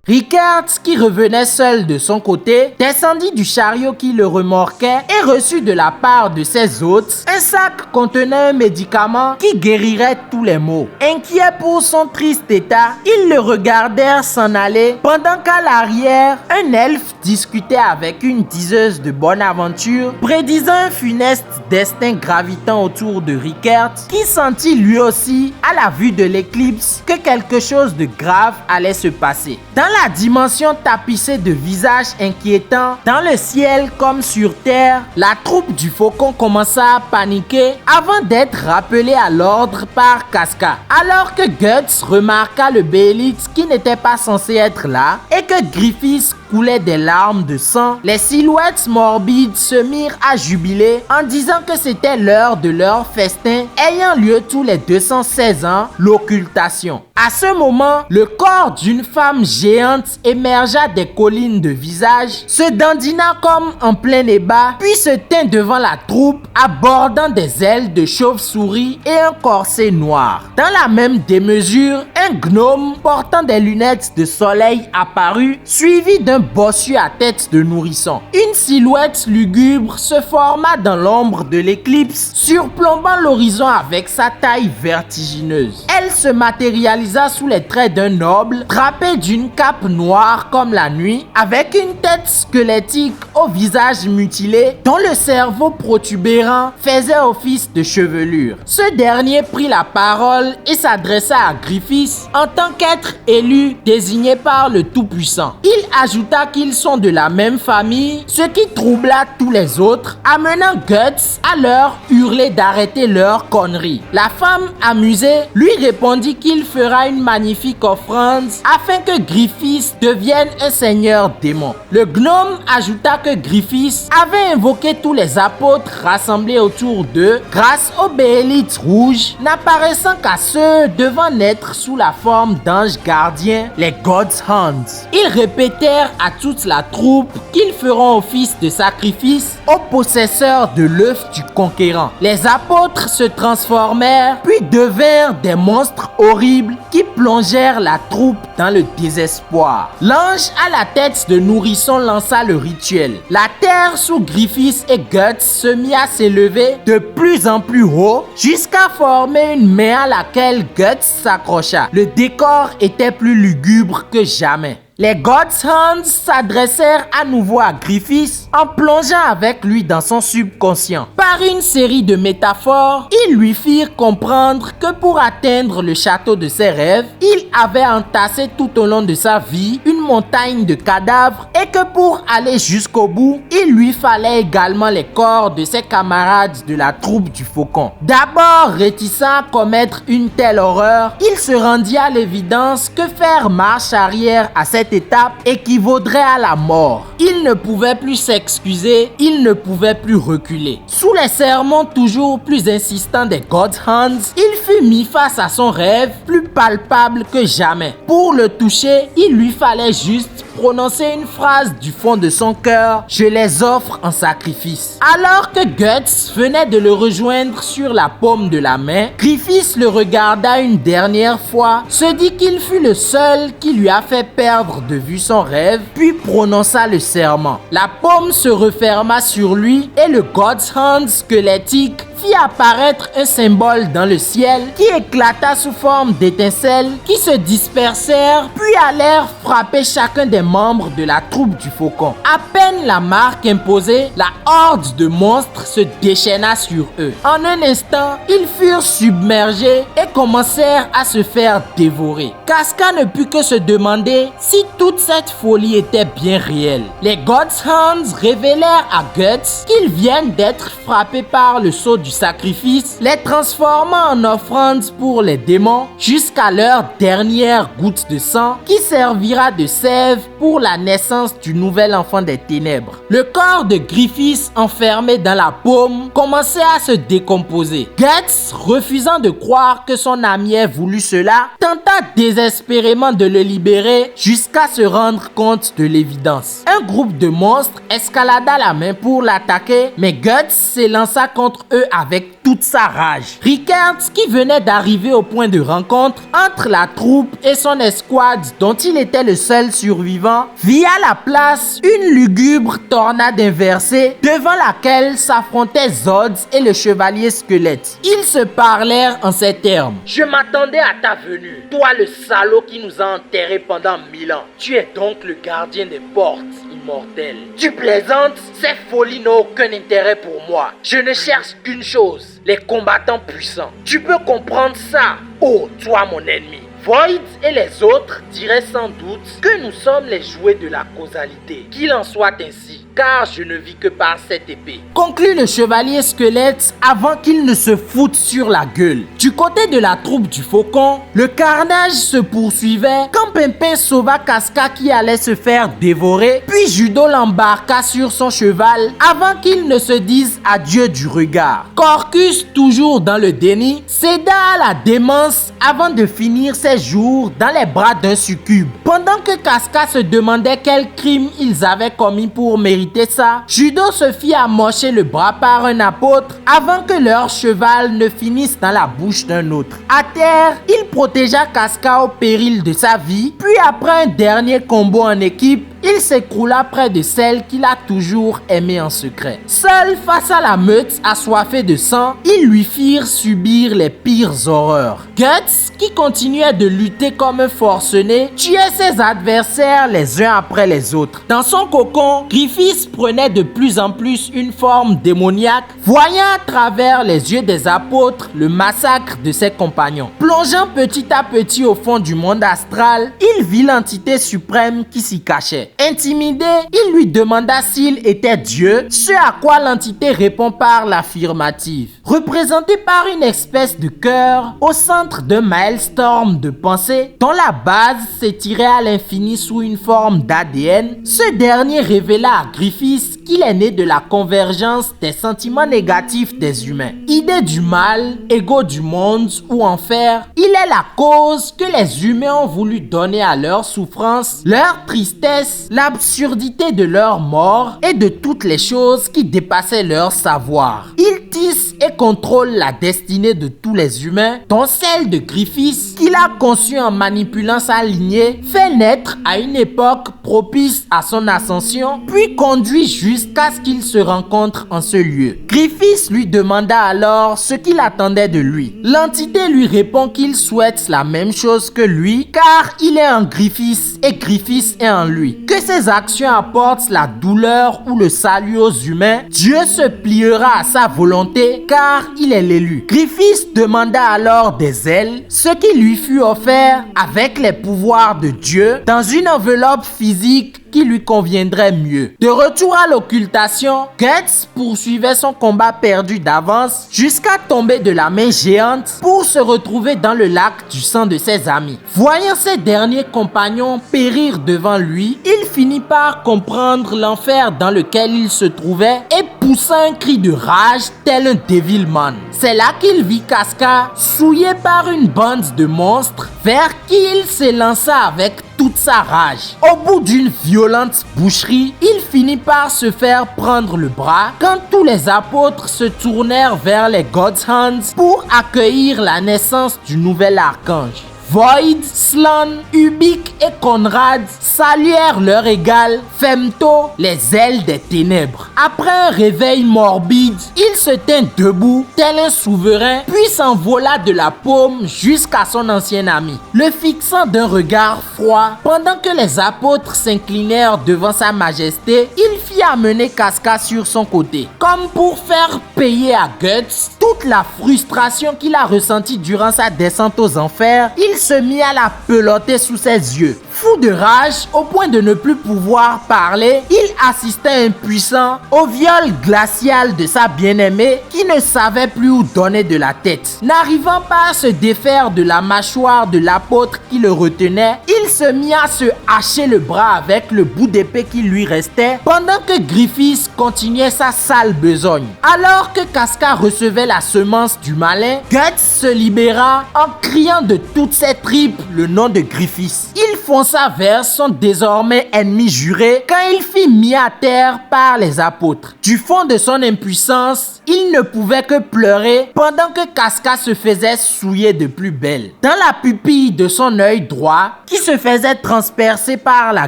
Ricard, qui revenait seul de son côté, descendit du chariot qui le remorquait et reçut de la part de ses hôtes un sac contenant un médicament qui guérirait tous les maux. Inquiet pour son triste état, ils le regardèrent s'en aller pendant qu'à l'arrière, un elfe discutait avec une diseuse de bonne aventure, prédisant un funeste destin gravitant autour de Ricard, qui sentit lui aussi, à la vue de l'éclipse, que quelque chose de grave allait se passer. Dans la dimension tapissée de visages inquiétants, dans le ciel comme sur terre, la troupe du Faucon commença à paniquer avant d'être rappelée à l'ordre par Casca. Alors que Guts remarqua le Beelitz qui n'était pas censé être là et que Griffiths coulaient des larmes de sang, les silhouettes morbides se mirent à jubiler en disant que c'était l'heure de leur festin ayant lieu tous les 216 ans, l'occultation. À ce moment, le corps d'une femme géante émergea des collines de visage, se dandina comme en plein débat, puis se tint devant la troupe, abordant des ailes de chauve-souris et un corset noir. Dans la même démesure, un gnome portant des lunettes de soleil apparut, suivi d'un bossu à tête de nourrisson. Une silhouette lugubre se forma dans l'ombre de l'éclipse, surplombant l'horizon avec sa taille vertigineuse. Elle se matérialisa sous les traits d'un noble, drapé d'une cape noire comme la nuit, avec une tête squelettique au visage mutilé, dont le cerveau protubérant faisait office de chevelure. Ce dernier prit la parole et s'adressa à Griffiths en tant qu'être élu désigné par le Tout-Puissant. Il ajouta qu'ils sont de la même famille, ce qui troubla tous les autres, amenant Guts à leur hurler d'arrêter leur connerie. La femme, amusée, lui répondit qu'il fera une magnifique offrande afin que Griffiths devienne un seigneur démon. Le gnome ajouta que Griffiths avait invoqué tous les apôtres rassemblés autour d'eux grâce aux béélites rouges, n'apparaissant qu'à ceux devant naître sous la forme d'anges gardiens, les God's Hands. Ils répétèrent à toute la troupe qu'ils feront office de sacrifice au possesseur de l'œuf du conquérant. Les apôtres se transformèrent puis devinrent des monstres horribles qui plongèrent la troupe dans le désespoir. L'ange à la tête de nourrisson lança le rituel. La terre sous Griffiths et Guts se mit à s'élever de plus en plus haut jusqu'à former une main à laquelle Guts s'accrocha. Le décor était plus lugubre que jamais. Les God's Hands s'adressèrent à nouveau à Griffiths en plongeant avec lui dans son subconscient. Par une série de métaphores, ils lui firent comprendre que pour atteindre le château de ses rêves, il avait entassé tout au long de sa vie une montagne de cadavres et que pour aller jusqu'au bout, il lui fallait également les corps de ses camarades de la troupe du Faucon. D'abord réticent à commettre une telle horreur, il se rendit à l'évidence que faire marche arrière à cette étape équivaudrait à la mort. Il ne pouvait plus s'excuser, il ne pouvait plus reculer. Sous les sermons toujours plus insistants des God's Hands, il fut mis face à son rêve plus palpable que jamais. Pour le toucher, il lui fallait juste prononcer une phrase du fond de son cœur: je les offre en sacrifice. Alors que Guts venait de le rejoindre sur la paume de la main, Griffiths le regarda une dernière fois, se dit qu'il fut le seul qui lui a fait perdre de vue son rêve, puis prononça le serment. La paume se referma sur lui et le God's Hand squelettique fit apparaître un symbole dans le ciel qui éclata sous forme d'étincelles qui se dispersèrent puis allèrent frapper chacun des membres de la troupe du Faucon. À peine la marque imposée, la horde de monstres se déchaîna sur eux. En un instant, ils furent submergés et commencèrent à se faire dévorer. Casca ne put que se demander si toute cette folie était bien réelle. Les God's Hands révélèrent à Guts qu'ils viennent d'être frappés par le sceau du sacrifice, les transformant en offrande pour les démons jusqu'à leur dernière goutte de sang qui servira de sève pour la naissance du nouvel enfant des ténèbres. Le corps de Griffiths enfermé dans la paume commençait à se décomposer. Guts, refusant de croire que son ami ait voulu cela, tenta désespérément de le libérer jusqu'à se rendre compte de l'évidence. Un groupe de monstres escalada la main pour l'attaquer, mais Guts s'élança contre eux avec toute sa rage. Rickards, qui venait d'arriver au point de rencontre entre la troupe et son escouade dont il était le seul survivant, vit à la place une lugubre tornade inversée devant laquelle s'affrontaient Zod et le chevalier squelette. Ils se parlèrent en ces termes: je m'attendais à ta venue, toi le salaud qui nous a enterrés pendant 1000 ans. Tu es donc le gardien des portes immortelles. Tu plaisantes? Ces folies n'ont aucun intérêt pour moi. Je ne cherche qu'une chose: les combattants puissants. Tu peux comprendre ça, oh toi mon ennemi. Void et les autres diraient sans doute que nous sommes les jouets de la causalité. Qu'il en soit ainsi, car je ne vis que par cette épée. Conclut le chevalier squelette avant qu'il ne se foute sur la gueule. Du côté de la troupe du faucon, le carnage se poursuivait quand Pimpin sauva Casca qui allait se faire dévorer, puis Judo l'embarqua sur son cheval avant qu'il ne se dise adieu du regard. Corcus, toujours dans le déni, céda à la démence avant de finir ses jours dans les bras d'un succube. Pendant que Casca se demandait quel crime ils avaient commis pour mériter ça, Judo se fit amocher le bras par un apôtre avant que leur cheval ne finisse dans la bouche d'un autre. À terre, il protégea Casca au péril de sa vie, puis après un dernier combo en équipe, il s'écroula près de celle qu'il a toujours aimée en secret. Seul face à la meute assoiffée de sang, ils lui firent subir les pires horreurs. Guts, qui continuait de lutter comme un forcené, tuait ses adversaires les uns après les autres. Dans son cocon, Griffiths prenait de plus en plus une forme démoniaque, voyant à travers les yeux des apôtres le massacre de ses compagnons. Plongeant petit à petit au fond du monde astral, il vit l'entité suprême qui s'y cachait. Intimidé, il lui demanda s'il était Dieu, ce à quoi l'entité répond par l'affirmative. Représenté par une espèce de cœur au centre d'un maelstrom de pensée dont la base s'étirait à l'infini sous une forme d'ADN, ce dernier révéla à Griffiths qu'il est né de la convergence des sentiments négatifs des humains. Idée du mal, ego du monde ou enfer, il est la cause que les humains ont voulu donner à leur souffrance, leur tristesse, l'absurdité de leur mort et de toutes les choses qui dépassaient leur savoir. Il tisse et contrôle la destinée de tous les humains, dont celle de Griffiths, qu'il a conçue en manipulant sa lignée, fait naître à une époque propice à son ascension, puis conduit jusqu'à ce qu'il se rencontre en ce lieu. Griffiths lui demanda alors ce qu'il attendait de lui. L'entité lui répond qu'il souhaite la même chose que lui, car il est en Griffiths et Griffiths est en lui. Que ses actions apportent la douleur ou le salut aux humains, Dieu se pliera à sa volonté, car il est l'élu. Griffiths demanda alors des ailes, ce qui lui fut offert avec les pouvoirs de Dieu dans une enveloppe physique qui lui conviendrait mieux. De retour à l'occultation, Guts poursuivait son combat perdu d'avance jusqu'à tomber de la main géante pour se retrouver dans le lac du sang de ses amis. Voyant ses derniers compagnons périr devant lui, il finit par comprendre l'enfer dans lequel il se trouvait et poussa un cri de rage tel un Devilman. C'est là qu'il vit Casca souillé par une bande de monstres vers qui il s'élança avec toute sa rage. Au bout d'une violente boucherie, il finit par se faire prendre le bras quand tous les apôtres se tournèrent vers les God's Hands pour accueillir la naissance du nouvel archange. Void, Slan, Ubik et Conrad saluèrent leur égal Femto, les ailes des ténèbres. Après un réveil morbide, il se tint debout, tel un souverain, puis s'envola de la paume jusqu'à son ancien ami, le fixant d'un regard froid. Pendant que les apôtres s'inclinèrent devant sa majesté, il fit amener Casca sur son côté, comme pour faire payer à Guts toute la frustration qu'il a ressentie durant sa descente aux enfers. Il se mit à la peloter sous ses yeux. Fou de rage, au point de ne plus pouvoir parler, il assistait impuissant au viol glacial de sa bien-aimée qui ne savait plus où donner de la tête. N'arrivant pas à se défaire de la mâchoire de l'apôtre qui le retenait, il se mit à se hacher le bras avec le bout d'épée qui lui restait pendant que Griffiths continuait sa sale besogne. Alors que Casca recevait la semence du malin, Guts se libéra en criant de toutes ses tripes le nom de Griffiths. Il fonça vers son désormais ennemi juré quand il fut mis à terre par les apôtres. Du fond de son impuissance, il ne pouvait que pleurer pendant que Casca se faisait souiller de plus belle. Dans la pupille de son œil droit, qui se faisait transpercer par la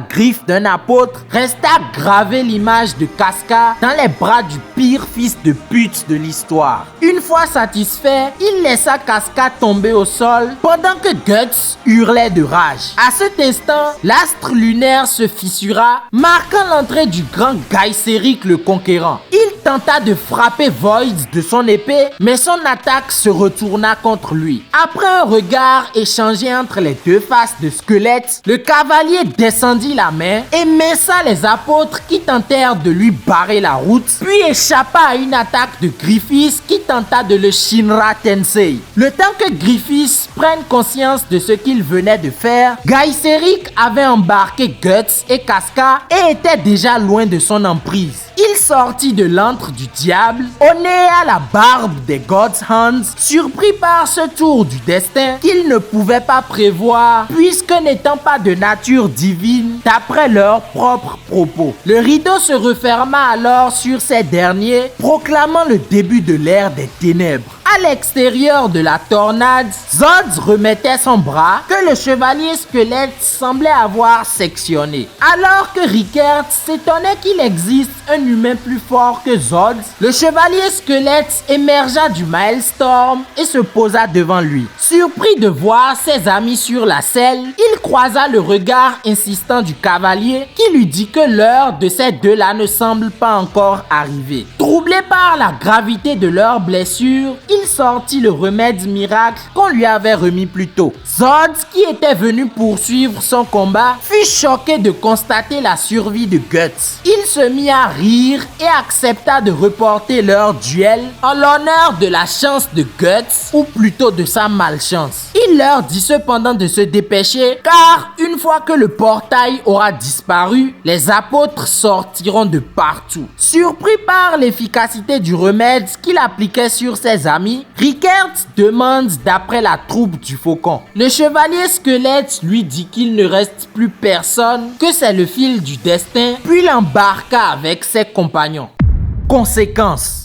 griffe d'un apôtre, resta gravée l'image de Casca dans les bras du pire fils de pute de l'histoire. Une fois satisfait, il laissa Casca tomber au sol pendant que Guts hurlait de rage. À cet instant, instant, l'astre lunaire se fissura, marquant l'entrée du grand Gaiseric le Conquérant. Il tenta de frapper Void de son épée, mais son attaque se retourna contre lui. Après un regard échangé entre les deux faces de squelette, le cavalier descendit la main et minça les apôtres qui tentèrent de lui barrer la route, puis échappa à une attaque de Griffiths qui tenta de le Shinra Tensei. Le temps que Griffiths prenne conscience de ce qu'il venait de faire, Gaiseric avait embarqué Guts et Casca et était déjà loin de son emprise. Il sortit de l'antre du diable, au nez et à la barbe des God's Hands, surpris par ce tour du destin qu'il ne pouvait pas prévoir, puisque n'étant pas de nature divine, d'après leurs propres propos. Le rideau se referma alors sur ces derniers, proclamant le début de l'ère des ténèbres. À l'extérieur de la tornade, Zod remettait son bras que le chevalier squelette semblait avoir sectionné. Alors que Rickert s'étonnait qu'il existe un humain plus fort que Zod, le chevalier squelette émergea du Maelstrom et se posa devant lui. Surpris de voir ses amis sur la selle, il croisa le regard insistant du cavalier qui lui dit que l'heure de ces deux-là ne semble pas encore arriver. Troublé par la gravité de leurs blessures, il sortit le remède miracle qu'on lui avait remis plus tôt. Zod, qui était venu poursuivre son combat, fut choqué de constater la survie de Guts. Il se mit à rire et accepta de reporter leur duel en l'honneur de la chance de Guts, ou plutôt de sa malchance. Il leur dit cependant de se dépêcher, car une fois que le portail aura disparu, les apôtres sortiront de partout. Surpris par l'efficacité du remède qu'il appliquait sur ses amis, Rickert demande d'après la troupe du Faucon. Le chevalier squelette lui dit qu'il ne reste plus personne, que c'est le fil du destin, puis l'embarqua avec ses compagnons. Conséquences.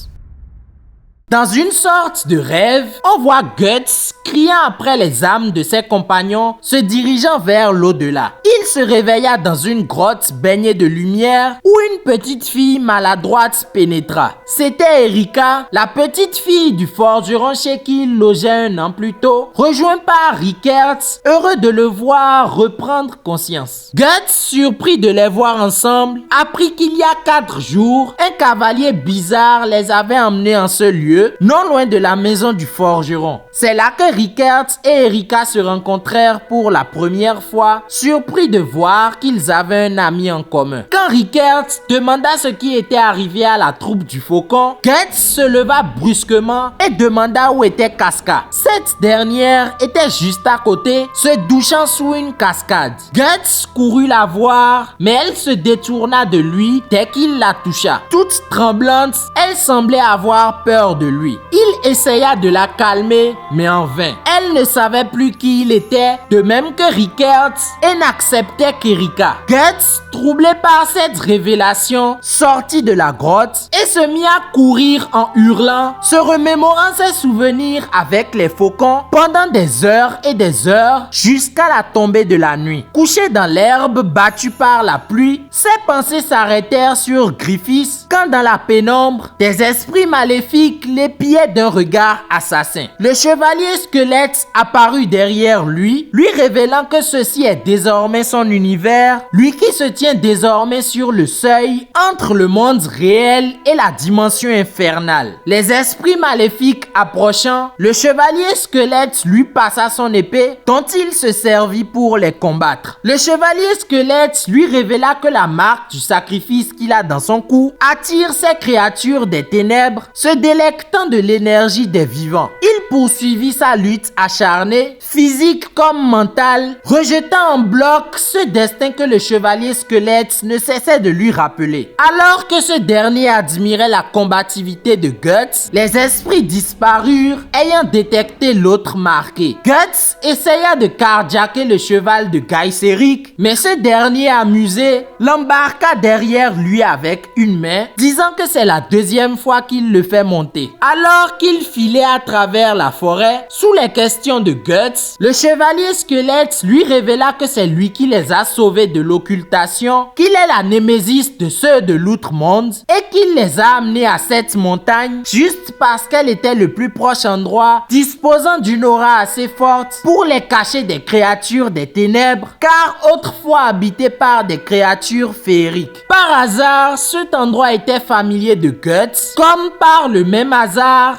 Dans une sorte de rêve, on voit Guts criant après les âmes de ses compagnons, se dirigeant vers l'au-delà. Il se réveilla dans une grotte baignée de lumière où une petite fille maladroite pénétra. C'était Erika, la petite fille du forgeron chez qui il logeait un an plus tôt, rejoint par Rickert, heureux de le voir reprendre conscience. Guts, surpris de les voir ensemble, apprit qu'il y a 4 jours, un cavalier bizarre les avait emmenés en ce lieu, non loin de la maison du forgeron. C'est là que Rickert et Erika se rencontrèrent pour la première fois, surpris de voir qu'ils avaient un ami en commun. Quand Rickert demanda ce qui était arrivé à la troupe du Faucon, Guts se leva brusquement et demanda où était Casca. Cette dernière était juste à côté, se douchant sous une cascade. Guts courut la voir, mais elle se détourna de lui dès qu'il la toucha. Toute tremblante, elle semblait avoir peur de lui. Il essaya de la calmer, mais en vain. Elle ne savait plus qui il était, de même que Rickert, et n'acceptait qu'Erika. Guts, troublé par cette révélation, sortit de la grotte et se mit à courir en hurlant, se remémorant ses souvenirs avec les faucons pendant des heures et des heures jusqu'à la tombée de la nuit. Couché dans l'herbe battue par la pluie, ses pensées s'arrêtèrent sur Griffiths quand dans la pénombre, des esprits maléfiques l'épiaient d'un regard assassin. Le chevalier squelette apparut derrière lui, lui révélant que ceci est désormais son univers, lui qui se tient désormais sur le seuil entre le monde réel et la dimension infernale. Les esprits maléfiques approchant, le chevalier squelette lui passa son épée dont il se servit pour les combattre. Le chevalier squelette lui révéla que la marque du sacrifice qu'il a dans son cou attire ces créatures des ténèbres, se délectant de l'énergie des vivants. Il poursuivit sa lutte acharnée, physique comme mentale, rejetant en bloc ce destin que le chevalier squelette ne cessait de lui rappeler. Alors que ce dernier admirait la combativité de Guts, les esprits disparurent, ayant détecté l'autre marqué. Guts essaya de carjacker le cheval de Gaiseric, mais ce dernier, amusé, l'embarqua derrière lui avec une main, disant que c'est la deuxième fois qu'il le fait monter. Alors qu'il filait à travers la forêt, sous les questions de Guts, le chevalier squelette lui révéla que c'est lui qui les a sauvés de l'occultation, qu'il est la némésis de ceux de l'outre-monde et qu'il les a amenés à cette montagne juste parce qu'elle était le plus proche endroit disposant d'une aura assez forte pour les cacher des créatures des ténèbres, car autrefois habité par des créatures féeriques. Par hasard, cet endroit était familier de Guts, comme par le même hasard,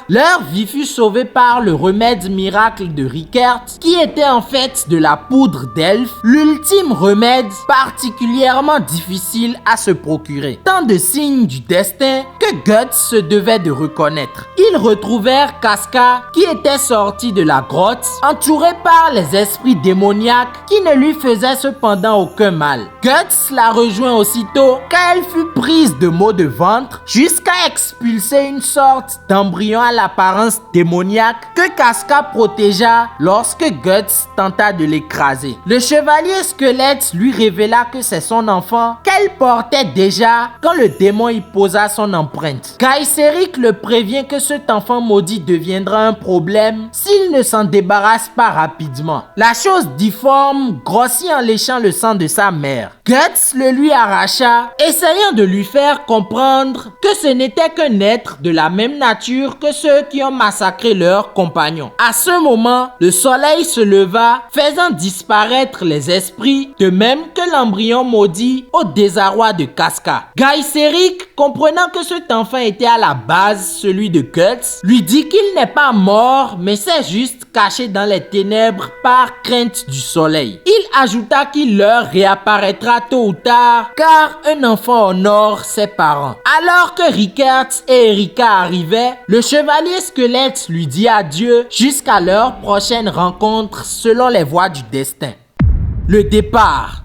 leur vie fut sauvée par le remède miracle de Rickert, qui était en fait de la poudre d'elfe, l'ultime remède particulièrement difficile à se procurer. Tant de signes du destin que Guts se devait de reconnaître. Ils retrouvèrent Casca, qui était sorti de la grotte, entouré par les esprits démoniaques qui ne lui faisaient cependant aucun mal. Guts la rejoint aussitôt car elle fut prise de maux de ventre jusqu'à expulser une sorte d'embryon à l'apparence démoniaque que Casca protégea lorsque Guts tenta de l'écraser. Le chevalier squelette lui révéla que c'est son enfant qu'elle portait déjà quand le démon y posa son empreinte. Kaiseric le prévient que cet enfant maudit deviendra un problème s'il ne s'en débarrasse pas rapidement. La chose difforme grossit en léchant le sang de sa mère. Guts le lui arracha, essayant de lui faire comprendre que ce n'était qu'un être de la même nature que ceux qui ont massacré leurs compagnons. À ce moment, le soleil se leva, faisant disparaître les esprits, de même que l'embryon maudit au désarroi de Casca. Kaiseric, comprenant que cet enfant était à la base celui de Guts, lui dit qu'il n'est pas mort, mais c'est juste caché dans les ténèbres par crainte du soleil. Il ajouta qu'il leur réapparaîtra tôt ou tard, car un enfant honore ses parents. Alors que Rickert et Erika arrivaient, le chevalier squelette lui dit adieu jusqu'à leur prochaine rencontre selon les voies du destin. Le départ.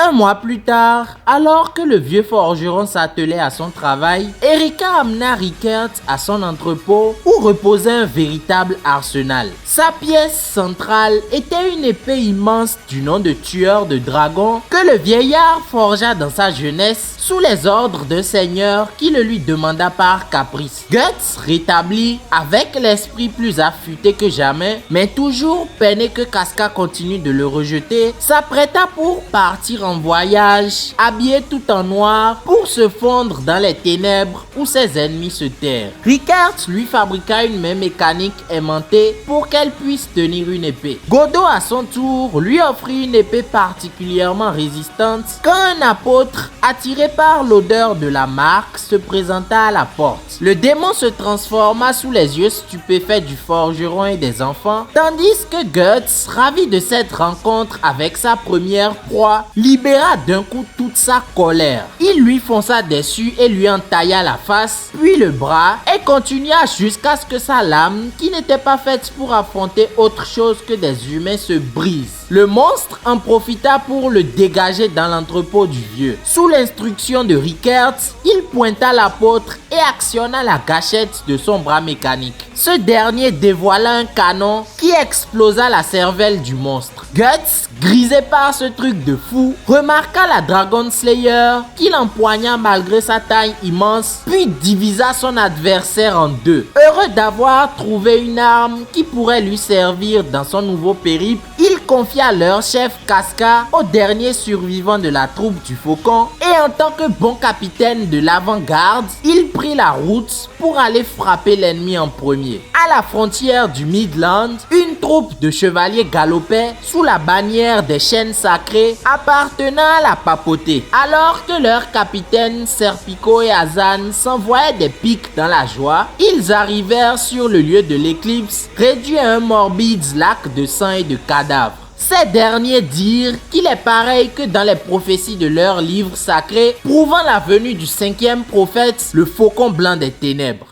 Un mois plus tard, alors que le vieux forgeron s'attelait à son travail, Erika amena Rickert à son entrepôt où reposait un véritable arsenal. Sa pièce centrale était une épée immense du nom de tueur de dragons que le vieillard forgea dans sa jeunesse sous les ordres d'un seigneur qui le lui demanda par caprice. Guts, rétabli, avec l'esprit plus affûté que jamais, mais toujours peiné que Casca continue de le rejeter, s'apprêta pour partir en voyage, habillé tout en noir, pour se fondre dans les ténèbres où ses ennemis se terrent. Rickert lui fabriqua une main mécanique aimantée pour qu'elle puisse tenir une épée. Godot, à son tour, lui offrit une épée particulièrement résistante quand un apôtre, attiré par l'odeur de la marque, se présenta à la porte. Le démon se transforma sous les yeux stupéfaits du forgeron et des enfants, tandis que Guts, ravi de cette rencontre avec sa première proie, libéra d'un coup toute sa colère. Il lui fonça dessus et lui entailla la face, puis le bras, et continua jusqu'à ce que sa lame, qui n'était pas faite pour affronter autre chose que des humains, se brise. Le monstre en profita pour le dégager dans l'entrepôt du vieux. Sous l'instruction de Rickert, il pointa l'apôtre et actionna la gâchette de son bras mécanique. Ce dernier dévoila un canon qui explosa la cervelle du monstre. Guts, grisé par ce truc de fou, remarqua la Dragon Slayer qu'il empoigna malgré sa taille immense, puis divisa son adversaire en deux. Heureux d'avoir trouvé une arme qui pourrait lui servir dans son nouveau périple, il confia leur chef Casca au dernier survivant de la troupe du Faucon, et en tant que bon capitaine de l'avant-garde, il prit la route pour aller frapper l'ennemi en premier. À la frontière du Midland, une troupe de chevaliers galopait sous la bannière des chaînes sacrées appartenant à la papauté, alors que leurs capitaines Serpico et Azan s'envoyaient des pics dans la joie. Ils arrivèrent sur le lieu de l'éclipse, réduit à un morbide lac de sang et de cadavres. Ces derniers dirent qu'il est pareil que dans les prophéties de leur livre sacré, prouvant la venue du 5e prophète, le faucon blanc des ténèbres.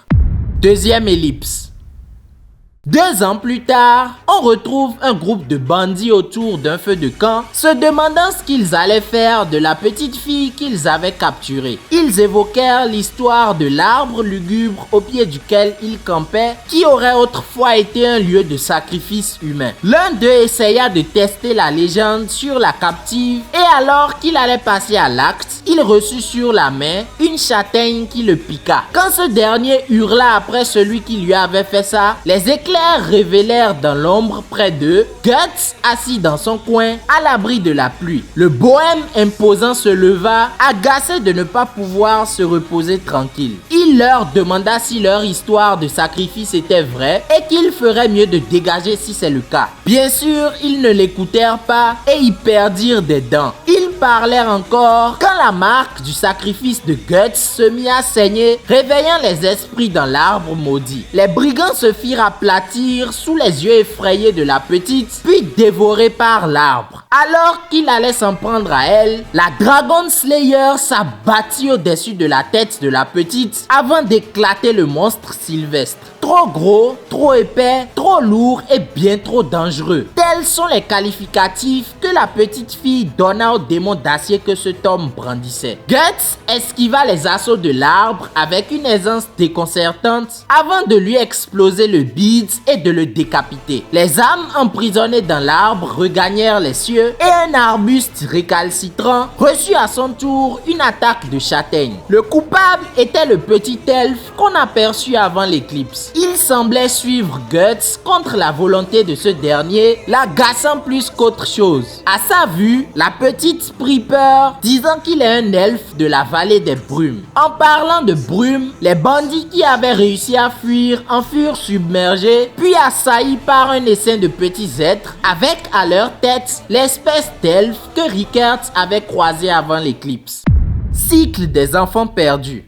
Deuxième ellipse. 2 ans plus tard, on retrouve un groupe de bandits autour d'un feu de camp, se demandant ce qu'ils allaient faire de la petite fille qu'ils avaient capturée. Ils évoquèrent l'histoire de l'arbre lugubre au pied duquel ils campaient, qui aurait autrefois été un lieu de sacrifice humain. L'un d'eux essaya de tester la légende sur la captive, et alors qu'il allait passer à l'acte, il reçut sur la main une châtaigne qui le piqua. Quand ce dernier hurla après celui qui lui avait fait ça, les éclairs révélèrent dans l'ombre près d'eux Guts assis dans son coin à l'abri de la pluie. Le bohème imposant se leva, agacé de ne pas pouvoir se reposer tranquille. Il leur demanda si leur histoire de sacrifice était vraie et qu'il ferait mieux de dégager si c'est le cas. Bien sûr, ils ne l'écoutèrent pas et y perdirent des dents. Ils parlèrent encore quand la marque du sacrifice de Guts se mit à saigner, réveillant les esprits dans l'arbre maudit. Les brigands se firent aplatir sous les yeux effrayés de la petite, puis dévorés par l'arbre. Alors qu'il allait s'en prendre à elle, la Dragon Slayer s'abattit au-dessus de la tête de la petite avant d'éclater le monstre sylvestre. Trop gros, trop épais, trop lourd et bien trop dangereux. Tels sont les qualificatifs que la petite fille donna au démon d'acier que cet homme brandissait. Guts esquiva les assauts de l'arbre avec une aisance déconcertante avant de lui exploser le bide et de le décapiter. Les âmes emprisonnées dans l'arbre regagnèrent les cieux et un arbuste récalcitrant reçut à son tour une attaque de châtaigne. Le coupable était le petit elfe qu'on aperçut avant l'éclipse. Il semblait suivre Guts contre la volonté de ce dernier, l'agaçant plus qu'autre chose. À sa vue, la petite prit peur, disant qu'il est un elfe de la vallée des brumes. En parlant de brumes, les bandits qui avaient réussi à fuir en furent submergés, puis assaillis par un essaim de petits êtres, avec à leur tête l'espèce d'elfe que Rickert avait croisé avant l'éclipse. Cycle des enfants perdus.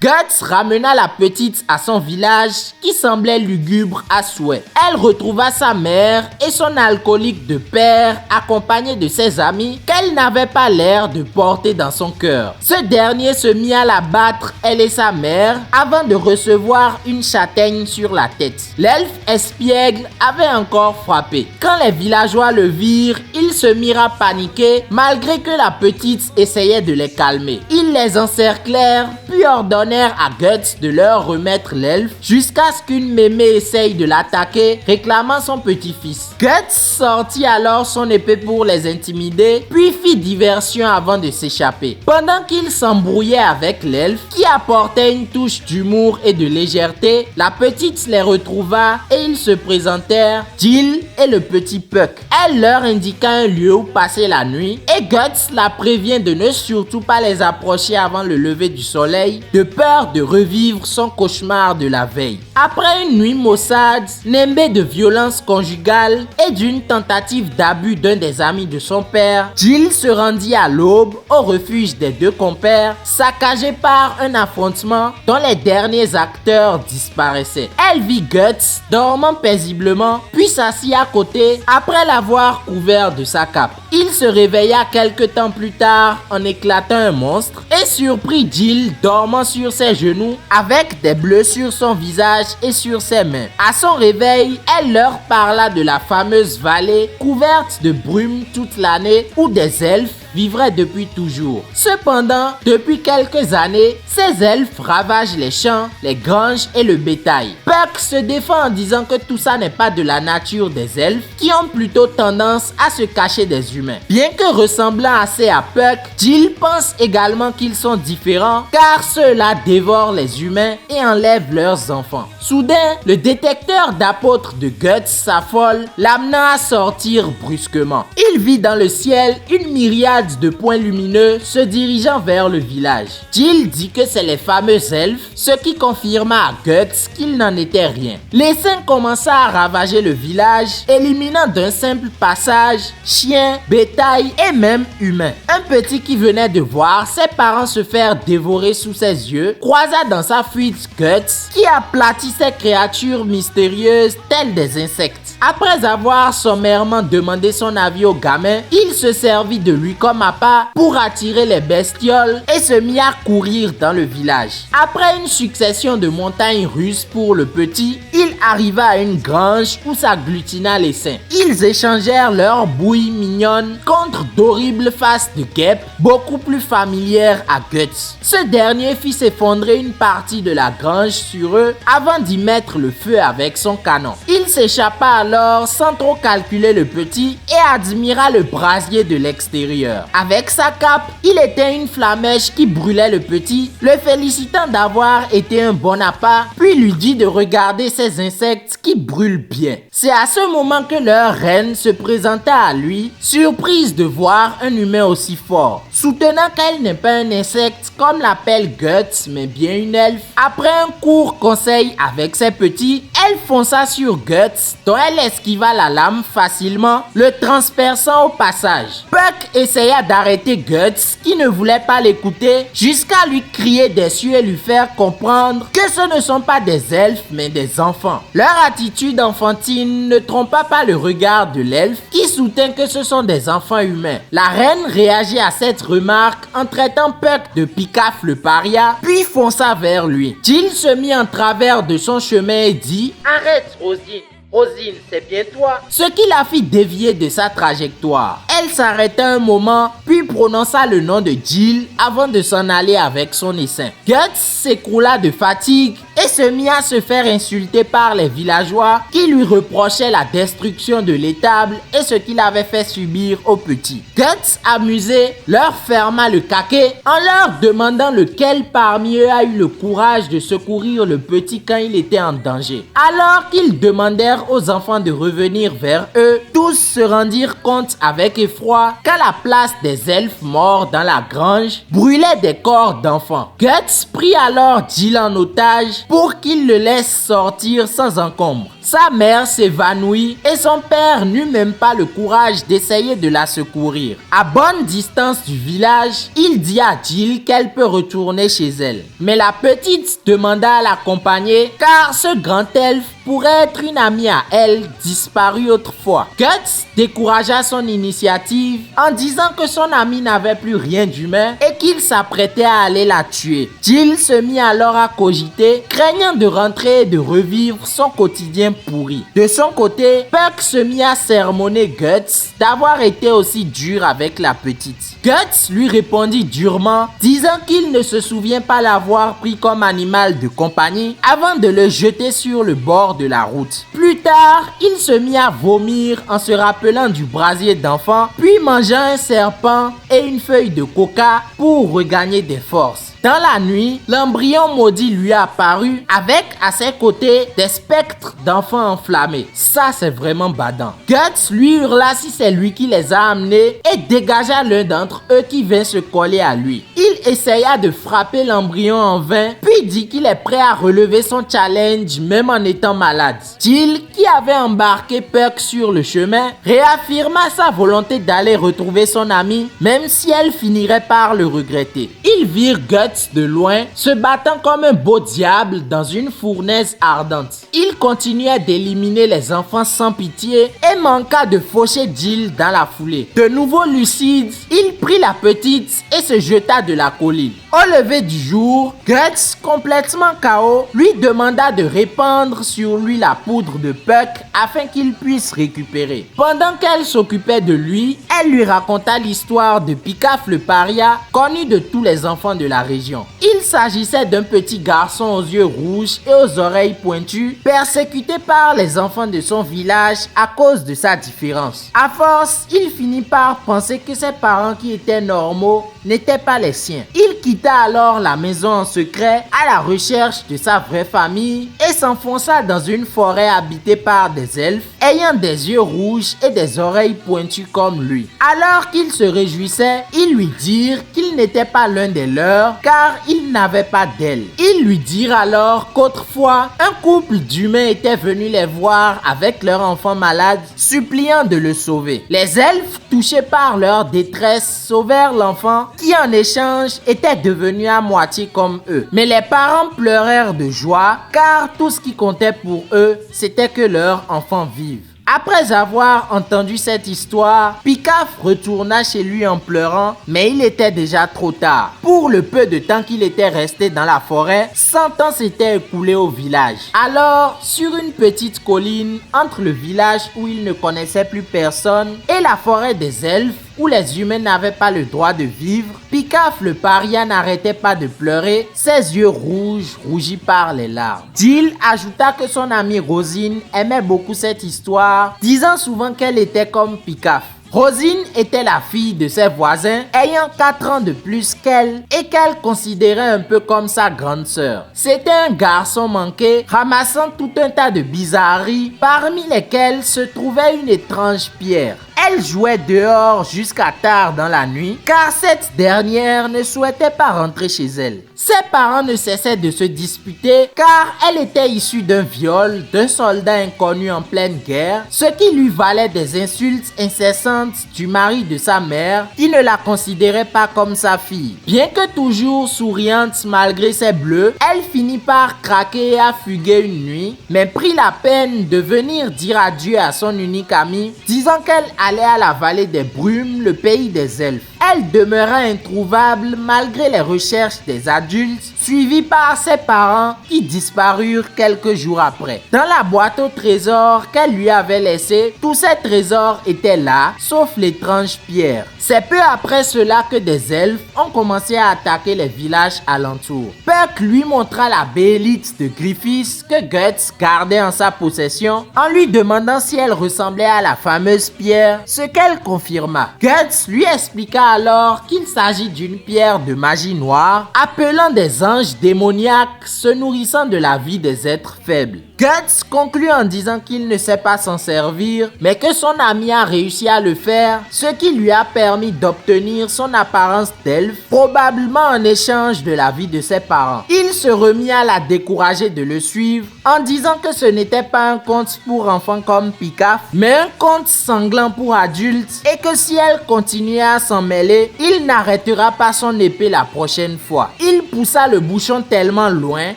Guts ramena la petite à son village qui semblait lugubre à souhait. Elle retrouva sa mère et son alcoolique de père accompagné de ses amis qu'elle n'avait pas l'air de porter dans son cœur. Ce dernier se mit à la battre, elle et sa mère, avant de recevoir une châtaigne sur la tête. L'elfe espiègle avait encore frappé. Quand les villageois le virent, ils se mirent à paniquer malgré que la petite essayait de les calmer. Ils les encerclèrent puis ordonnèrent à Guts de leur remettre l'elfe jusqu'à ce qu'une mémé essaye de l'attaquer, réclamant son petit-fils. Guts sortit alors son épée pour les intimider, puis fit diversion avant de s'échapper. Pendant qu'il s'embrouillait avec l'elfe, qui apportait une touche d'humour et de légèreté, la petite les retrouva et ils se présentèrent, Jill et le petit Puck. Elle leur indiqua un lieu où passer la nuit et Guts la prévient de ne surtout pas les approcher avant le lever du soleil, de peur de revivre son cauchemar de la veille. Après une nuit maussade, nimbée de violence conjugale et d'une tentative d'abus d'un des amis de son père, Jill se rendit à l'aube au refuge des deux compères, saccagé par un affrontement dont les derniers acteurs disparaissaient. Elle vit Guts dormant paisiblement, puis s'assit à côté après l'avoir couvert de sa cape. Il se réveilla quelque temps plus tard en éclatant un monstre et surprit Jill dormant sur ses genoux avec des bleus sur son visage et sur ses mains. À son réveil, elle leur parla de la fameuse vallée couverte de brume toute l'année où des elfes vivraient depuis toujours. Cependant, depuis quelques années, ces elfes ravagent les champs, les granges et le bétail. Puck se défend en disant que tout ça n'est pas de la nature des elfes qui ont plutôt tendance à se cacher des humains. Bien que ressemblant assez à Puck, Jill pense également qu'ils sont différents car ceux-là dévorent les humains et enlèvent leurs enfants. Soudain, le détecteur d'apôtres de Guts s'affole, l'amenant à sortir brusquement. Il vit dans le ciel une myriade de points lumineux se dirigeant vers le village. Jill dit que c'est les fameux elfes, ce qui confirma à Guts qu'il n'en était rien. L'essaim commença à ravager le village, éliminant d'un simple passage chiens, bétail et même humains. Un petit qui venait de voir ses parents se faire dévorer sous ses yeux croisa dans sa fuite Guts qui aplatit ces créatures mystérieuses telles des insectes. Après avoir sommairement demandé son avis au gamin, il se servit de lui comme appât pour attirer les bestioles et se mit à courir dans le village. Après une succession de montagnes russes pour le petit, il arriva à une grange où s'agglutina les saints. Ils échangèrent leurs bouilles mignonnes contre d'horribles faces de guêpes beaucoup plus familières à Guts. Ce dernier fit s'effondrer une partie de la grange sur eux avant d'y mettre le feu avec son canon. Il s'échappa alors sans trop calculer le petit et admira le brasier de l'extérieur. Avec sa cape, il éteint une flamèche qui brûlait le petit, le félicitant d'avoir été un bon appât, puis lui dit de regarder ces insectes qui brûlent bien. C'est à ce moment que leur reine se présenta à lui, surprise de voir un humain aussi fort. Soutenant qu'elle n'est pas un insecte comme l'appelle Guts, mais bien une elfe, après un court conseil avec ses petits, elle fonça sur Guts, dont elle esquiva la lame facilement, le transperçant au passage. Puck essaya d'arrêter Guts, qui ne voulait pas l'écouter, jusqu'à lui crier dessus et lui faire comprendre que ce ne sont pas des elfes, mais des enfants. Leur attitude enfantine ne trompa pas le regard de l'elfe, qui soutint que ce sont des enfants humains. La reine réagit à cette remarque en traitant Puck de Picaf le paria, puis fonça vers lui. Jill se mit en travers de son chemin et dit « Arrête, Rosine. Rosine, c'est bien toi. » Ce qui la fit dévier de sa trajectoire. Elle s'arrêta un moment, puis prononça le nom de Jill avant de s'en aller avec son essaim. Guts s'écroula de fatigue et se mit à se faire insulter par les villageois qui lui reprochaient la destruction de l'étable et ce qu'il avait fait subir aux petits. Guts, amusé, leur ferma le caquet en leur demandant lequel parmi eux a eu le courage de secourir le petit quand il était en danger. Alors qu'ils demandèrent aux enfants de revenir vers eux, tous se rendirent compte avec effroi qu'à la place des elfes morts dans la grange, brûlaient des corps d'enfants. Guts prit alors Jill en otage pour qu'il le laisse sortir sans encombre. Sa mère s'évanouit et son père n'eut même pas le courage d'essayer de la secourir. À bonne distance du village, il dit à Jill qu'elle peut retourner chez elle. Mais la petite demanda à l'accompagner car ce grand elfe pourrait être une amie à elle disparue autrefois. Guts découragea son initiative en disant que son ami n'avait plus rien d'humain et qu'il s'apprêtait à aller la tuer. Jill se mit alors à cogiter, craignant de rentrer et de revivre son quotidien pourri. De son côté, Puck se mit à sermonner Guts d'avoir été aussi dur avec la petite. Guts lui répondit durement, disant qu'il ne se souvient pas l'avoir pris comme animal de compagnie avant de le jeter sur le bord de la route. Plus tard, il se mit à vomir en se rappelant du brasier d'enfant, puis mangea un serpent et une feuille de coca pour regagner des forces. Dans la nuit, l'embryon maudit lui apparut avec à ses côtés des spectres d'enfants enflammés. Ça, c'est vraiment badant. Guts lui hurla si c'est lui qui les a amenés et dégagea l'un d'entre eux qui vint se coller à lui. Il essaya de frapper l'embryon en vain, puis dit qu'il est prêt à relever son challenge même en étant malade. Jill, qui avait embarqué Puck sur le chemin, réaffirma sa volonté d'aller retrouver son ami, même si elle finirait par le regretter. Ils virent Guts de loin, se battant comme un beau diable dans une fournaise ardente. Il continuait d'éliminer les enfants sans pitié et manqua de faucher Jill dans la foulée. De nouveau lucide, il prit la petite et se jeta de la colline. Au lever du jour, Guts, complètement KO, lui demanda de répandre sur lui la poudre de Puck afin qu'il puisse récupérer. Pendant qu'elle s'occupait de lui, elle lui raconta l'histoire de Picaf le paria, connu de tous les enfants de la région. Il s'agissait d'un petit garçon aux yeux rouges et aux oreilles pointues, persécuté par les enfants de son village à cause de sa différence. À force, il finit par penser que ses parents qui étaient normaux n'étaient pas les siens. Il quitta alors la maison en secret à la recherche de sa vraie famille et s'enfonça dans une forêt habitée par des elfes ayant des yeux rouges et des oreilles pointues comme lui. Alors qu'il se réjouissait, ils lui dirent qu'il n'était pas l'un des leurs car il n'avait pas d'aile. Ils lui dirent alors qu'autrefois, un couple d'humains était venu les voir avec leur enfant malade, suppliant de le sauver. Les elfes, touchés par leur détresse, sauvèrent l'enfant qui en échange était devenu à moitié comme eux. Mais les parents pleurèrent de joie car tout ce qui comptait pour eux, c'était que leur enfant vive. Après avoir entendu cette histoire, Pikaf retourna chez lui en pleurant, mais il était déjà trop tard. Pour le peu de temps qu'il était resté dans la forêt, 100 ans s'étaient écoulés au village. Alors, sur une petite colline, entre le village où il ne connaissait plus personne et la forêt des elfes, où les humains n'avaient pas le droit de vivre, Pikaf le paria n'arrêtait pas de pleurer, ses yeux rouges, rougis par les larmes. Jill ajouta que son amie Rosine aimait beaucoup cette histoire, disant souvent qu'elle était comme Pikaf. Rosine était la fille de ses voisins, ayant 4 ans de plus qu'elle et qu'elle considérait un peu comme sa grande sœur. C'était un garçon manqué, ramassant tout un tas de bizarreries, parmi lesquelles se trouvait une étrange pierre. Elle jouait dehors jusqu'à tard dans la nuit, car cette dernière ne souhaitait pas rentrer chez elle. Ses parents ne cessaient de se disputer, car elle était issue d'un viol d'un soldat inconnu en pleine guerre, ce qui lui valait des insultes incessantes du mari de sa mère, qui ne la considérait pas comme sa fille. Bien que toujours souriante malgré ses bleus, elle finit par craquer et à fuguer une nuit, mais prit la peine de venir dire adieu à son unique amie, disant qu'elle allait à la vallée des brumes, le pays des elfes. Elle demeura introuvable malgré les recherches des adultes, suivie par ses parents qui disparurent quelques jours après. Dans la boîte au trésor qu'elle lui avait laissée, tous ces trésors étaient là, sauf l'étrange pierre. C'est peu après cela que des elfes ont commencé à attaquer les villages alentours. Puck lui montra la bélite de Griffiths que Guts gardait en sa possession, en lui demandant si elle ressemblait à la fameuse pierre, ce qu'elle confirma. Guts lui expliqua alors qu'il s'agit d'une pierre de magie noire, appelant des anges démoniaques se nourrissant de la vie des êtres faibles. Guts conclut en disant qu'il ne sait pas s'en servir, mais que son ami a réussi à le faire, ce qui lui a permis d'obtenir son apparence d'elfe, probablement en échange de la vie de ses parents. Il se remit à la décourager de le suivre, en disant que ce n'était pas un conte pour enfants comme Pikaf, mais un conte sanglant pour adultes, et que si elle continuait à s'en mêler, il n'arrêtera pas son épée la prochaine fois. Il poussa le bouchon tellement loin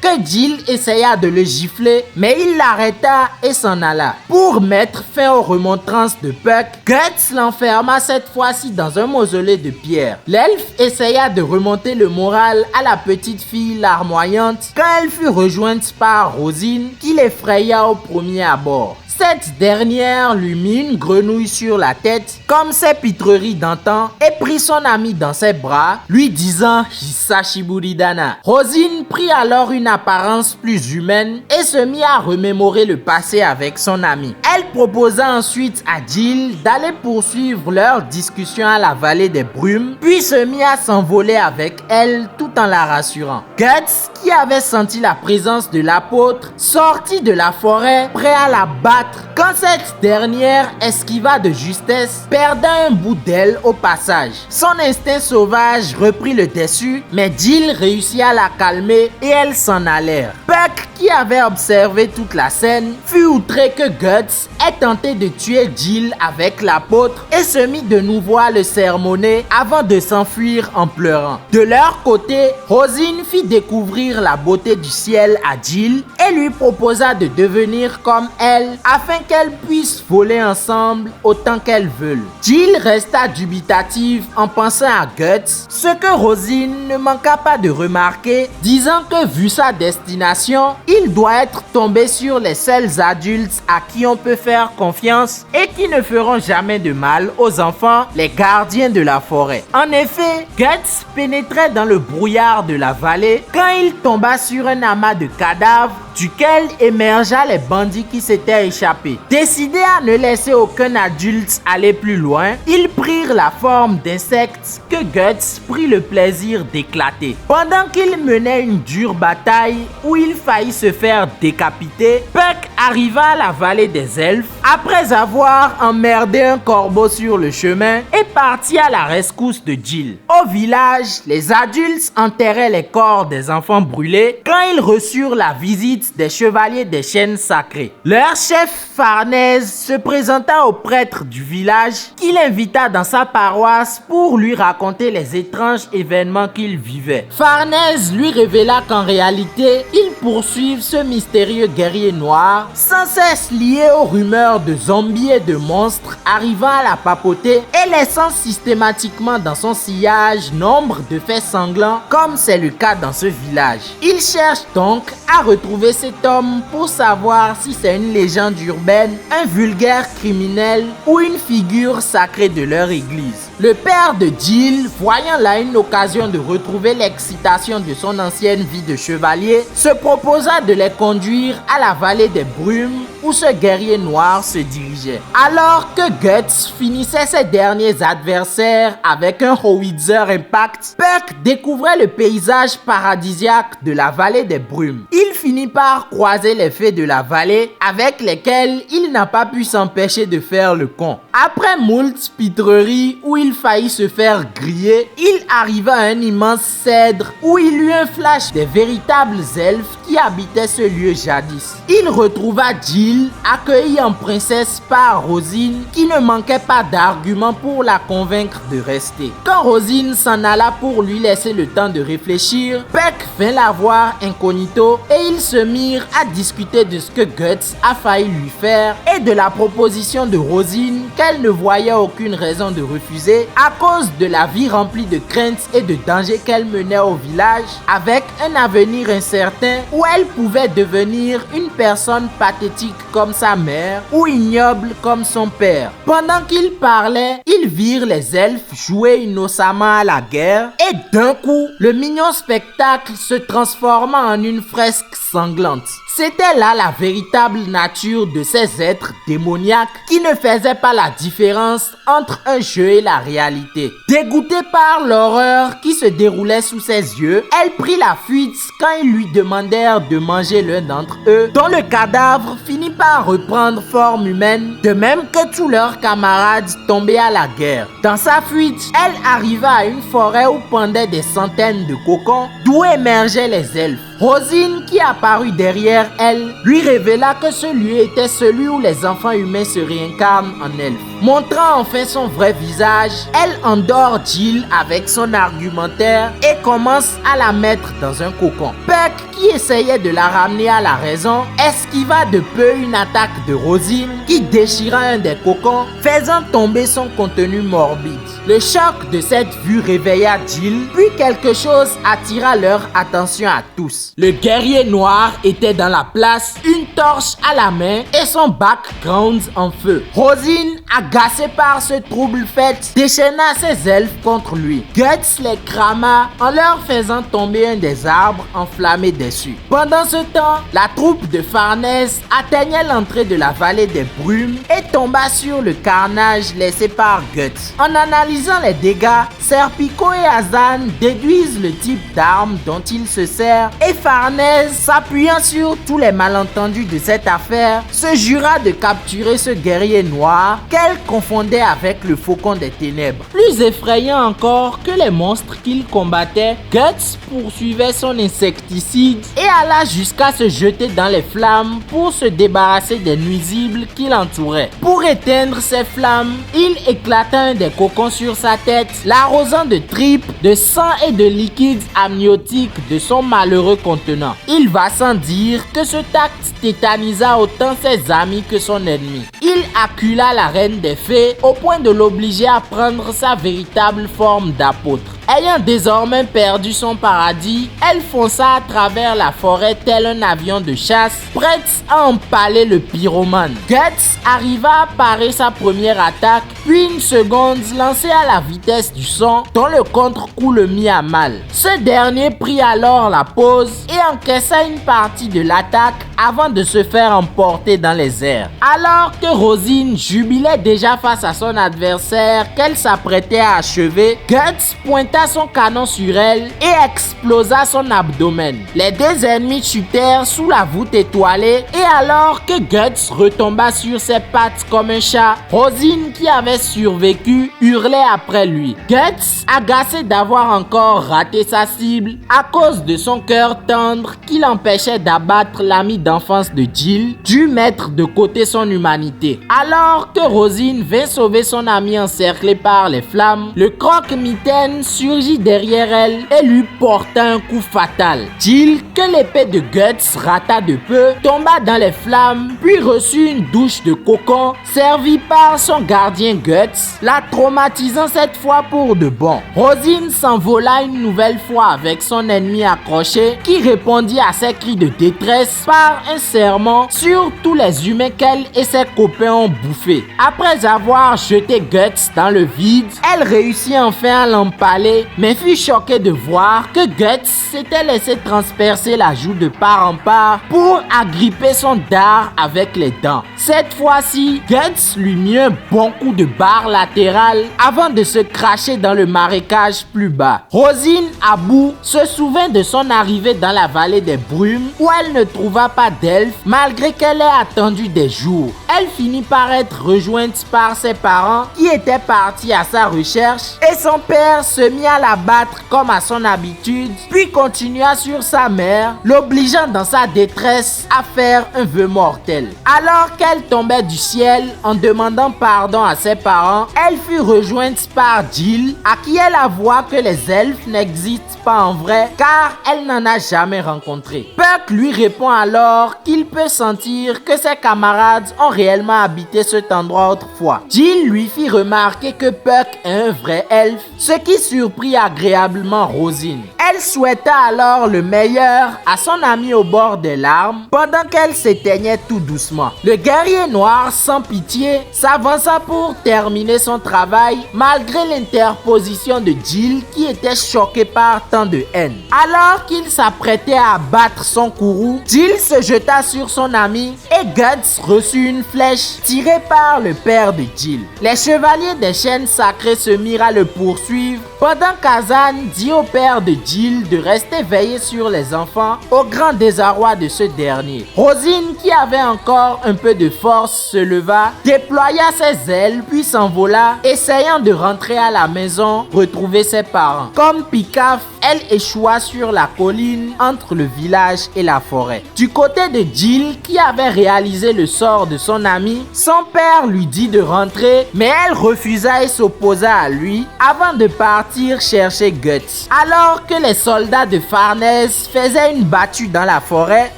que Jill essaya de le gifler, mais il l'arrêta et s'en alla. Pour mettre fin aux remontrances de Puck, Guts l'enferma cette fois-ci dans un mausolée de pierre. L'elfe essaya de remonter le moral à la petite fille larmoyante quand elle fut rejointe par Rosine qui l'effraya au premier abord. Cette dernière lui mit une grenouille sur la tête, comme ses pitreries d'antan, et prit son ami dans ses bras, lui disant « Hisashiburidana ». Rosine prit alors une apparence plus humaine et se mit à remémorer le passé avec son ami. Elle proposa ensuite à Jill d'aller poursuivre leur discussion à la vallée des brumes, puis se mit à s'envoler avec elle tout en la rassurant. Guts, qui avait senti la présence de l'apôtre, sortit de la forêt, prêt à la battre quand cette dernière esquiva de justesse, perdant un bout d'aile au passage. Son instinct sauvage reprit le dessus, mais Jill réussit à la calmer et elles s'en allèrent. Puck, qui avait observé toute la scène, fut outré que Guts ait tenté de tuer Jill avec l'apôtre et se mit de nouveau à le sermonner avant de s'enfuir en pleurant. De leur côté, Rosine fit découvrir la beauté du ciel à Jill et lui proposa de devenir comme elle afin qu'elles puissent voler ensemble autant qu'elles veulent. Jill resta dubitative en pensant à Guts, ce que Rosine ne manqua pas de remarquer, disant que vu sa destination, il doit être tombé sur les seuls adultes à qui on peut faire confiance et qui ne feront jamais de mal aux enfants, les gardiens de la forêt. En effet, Guts pénétrait dans le brouillard de la vallée quand il tomba sur un amas de cadavres duquel émergea les bandits qui s'étaient échappés. Décidés à ne laisser aucun adulte aller plus loin, ils prirent la forme d'insectes que Guts prit le plaisir d'éclater. Pendant qu'il menait une dure bataille où il faillit se faire décapiter, Puck arriva à la vallée des elfes après avoir emmerdé un corbeau sur le chemin et partit à la rescousse de Jill. Au village, les adultes enterraient les corps des enfants brûlés quand ils reçurent la visite des chevaliers des chênes sacrés. Leur chef Farnèse se présenta au prêtre du village qui l'invita dans sa paroisse pour lui raconter les étranges événements qu'il vivait. Farnèse lui révéla qu'en réalité, ils poursuivent ce mystérieux guerrier noir sans cesse liés aux rumeurs de zombies et de monstres arrivant à la papauté et laissant systématiquement dans son sillage nombre de faits sanglants comme c'est le cas dans ce village. Il cherche donc à retrouver cet homme pour savoir si c'est une légende urbaine, un vulgaire criminel ou une figure sacrée de leur église. Le père de Jill, voyant là une occasion de retrouver l'excitation de son ancienne vie de chevalier, se proposa de les conduire à la vallée des brumes où ce guerrier noir se dirigeait. Alors que Guts finissait ses derniers adversaires avec un Howitzer Impact, Puck découvrait le paysage paradisiaque de la vallée des brumes. Il finit par croiser les fées de la vallée avec lesquelles il n'a pas pu s'empêcher de faire le con. Après moult pitreries où il faillit se faire griller, il arriva à un immense cèdre où il eut un flash des véritables elfes qui habitaient ce lieu jadis. Il retrouva Jill, accueillie en princesse par Rosine, qui ne manquait pas d'arguments pour la convaincre de rester. Quand Rosine s'en alla pour lui laisser le temps de réfléchir, Puck vint la voir incognito et ils se mirent à discuter de ce que Guts a failli lui faire et de la proposition de Rosine qu'elle ne voyait aucune raison de refuser à cause de la vie remplie de craintes et de dangers qu'elle menait au village, avec un avenir incertain où elle pouvait devenir une personne pathétique comme sa mère ou ignoble comme son père. Pendant qu'ils parlaient, ils virent les elfes jouer innocemment à la guerre et d'un coup, le mignon spectacle se transforma en une fresque sanglante. C'était là la véritable nature de ces êtres démoniaques qui ne faisaient pas la différence entre un jeu et la réalité. Dégoûtée par l'horreur qui se déroulait sous ses yeux, elle prit la fuite quand ils lui demandèrent de manger l'un d'entre eux, dont le cadavre finit par reprendre forme humaine, de même que tous leurs camarades tombés à la guerre. Dans sa fuite, elle arriva à une forêt où pendaient des centaines de cocons, d'où émergeaient les elfes. Rosine, qui apparut derrière elle, lui révéla que ce lieu était celui où les enfants humains se réincarnent en elfes. Montrant enfin son vrai visage, elle endort Jill avec son argumentaire et commence à la mettre dans un cocon. Puck, qui essayait de la ramener à la raison, esquiva de peu une attaque de Rosine qui déchira un des cocons, faisant tomber son contenu morbide. Le choc de cette vue réveilla Jill, puis quelque chose attira leur attention à tous. Le guerrier noir était dans la place, une torche à la main et son background en feu. Rosine, agacée par ce trouble fait, déchaîna ses elfes contre lui. Guts les crama en leur faisant tomber un des arbres enflammés dessus. Pendant ce temps, la troupe de Farnèse atteignait l'entrée de la vallée des brumes et tomba sur le carnage laissé par Guts. En analysant les dégâts, Serpico et Azan déduisent le type d'arme dont il se sert et Farnèse, s'appuyant sur tous les malentendus de cette affaire, se jura de capturer ce guerrier noir qu'elle confondait avec le faucon des ténèbres. Plus effrayant encore que les monstres qu'il combattait, Guts poursuivait son insecticide et alla jusqu'à se jeter dans les flammes pour se débarrasser des nuisibles qui l'entouraient. Pour éteindre ces flammes, il éclata un des cocons sur sa tête, l'arrosant de tripes, de sang et de liquide amniotique de son malheureux contenant. Il va sans dire que ce acte tétanisa autant ses amis que son ennemi. Il accula la reine des fées au point de l'obliger à prendre sa véritable forme d'apôtre. Ayant désormais perdu son paradis, elle fonça à travers la forêt tel un avion de chasse, prête à empaler le pyromane. Guts arriva à parer sa première attaque, puis une seconde lancée à la vitesse du son, dont le contre-coup le mit à mal. Ce dernier prit alors la pause et encaissa une partie de l'attaque avant de se faire emporter dans les airs. Alors que Rosine jubilait déjà face à son adversaire qu'elle s'apprêtait à achever, Guts pointa son canon sur elle et explosa son abdomen. Les deux ennemis chutèrent sous la voûte étoilée et alors que Guts retomba sur ses pattes comme un chat, Rosine, qui avait survécu, hurlait après lui. Guts, agacé d'avoir encore raté sa cible à cause de son cœur tendre qui l'empêchait d'abattre l'ami d'enfance de Jill, dut mettre de côté son humanité. Alors que Rosine vint sauver son ami encerclé par les flammes, le croque-mitaine surgit derrière elle et lui porta un coup fatal. Jill, que l'épée de Guts rata de peu, tomba dans les flammes, puis reçut une douche de cocon servie par son gardien Guts, la traumatisant cette fois pour de bon. Rosine s'envola une nouvelle fois avec son ennemi accroché qui répondit à ses cris de détresse par un sermon sur tous les humains qu'elle et ses copains ont bouffés. Après avoir jeté Guts dans le vide, elle réussit enfin à l'empaler, mais fut choquée de voir que Guts s'était laissé transpercer la joue de part en part pour agripper son dard avec les dents. Cette fois-ci, Guts lui mit un bon coup de barre latérale avant de se cracher dans le marécage plus bas. Rosine, à bout, se souvint de son arrivée dans la vallée des brumes où elle ne trouva pas d'elfe malgré qu'elle ait attendu des jours. Elle finit par être rejointe par ses parents qui étaient partis à sa recherche et son père se mit à la battre comme à son habitude, puis continua sur sa mère, l'obligeant dans sa détresse à faire un vœu mortel. Alors qu'elle tombait du ciel en demandant pardon à ses parents, elle fut rejointe par Jill, à qui elle avoua que les elfes n'existent pas en vrai car elle n'en a jamais rencontré. Puck lui répond alors qu'il peut sentir que ses camarades ont réellement habité cet endroit autrefois. Jill lui fit remarquer que Puck est un vrai elfe, ce qui surprit agréablement Rosine. Elle souhaita alors le meilleur à son ami au bord des larmes pendant qu'elle s'éteignait tout doucement. Le guerrier noir sans pitié s'avança pour terminer son travail malgré l'interposition de Jill qui était choquée par tant de haine. Alors qu'il s'apprêtait à battre son courroux, Jill se jeta sur son ami et Guts reçut une flèche tirée par le père de Jill. Les chevaliers des chaînes sacrées se mirent à le poursuivre pendant qu'Azan dit au père de Jill de rester veillé sur les enfants au grand désarroi de ce dernier. Rosine, qui avait encore un peu de force, se leva, déploya ses ailes puis s'envola, essayant de rentrer à la maison, retrouver ses parents. Comme Picaf, elle échoua sur la colline entre le village et la forêt. Du côté de Jill, qui avait réalisé le sort de son ami, son père lui dit de rentrer, mais elle refusa et s'opposa à lui avant de partir chercher Guts. Alors que les soldats de Farnèse faisaient une battue dans la forêt,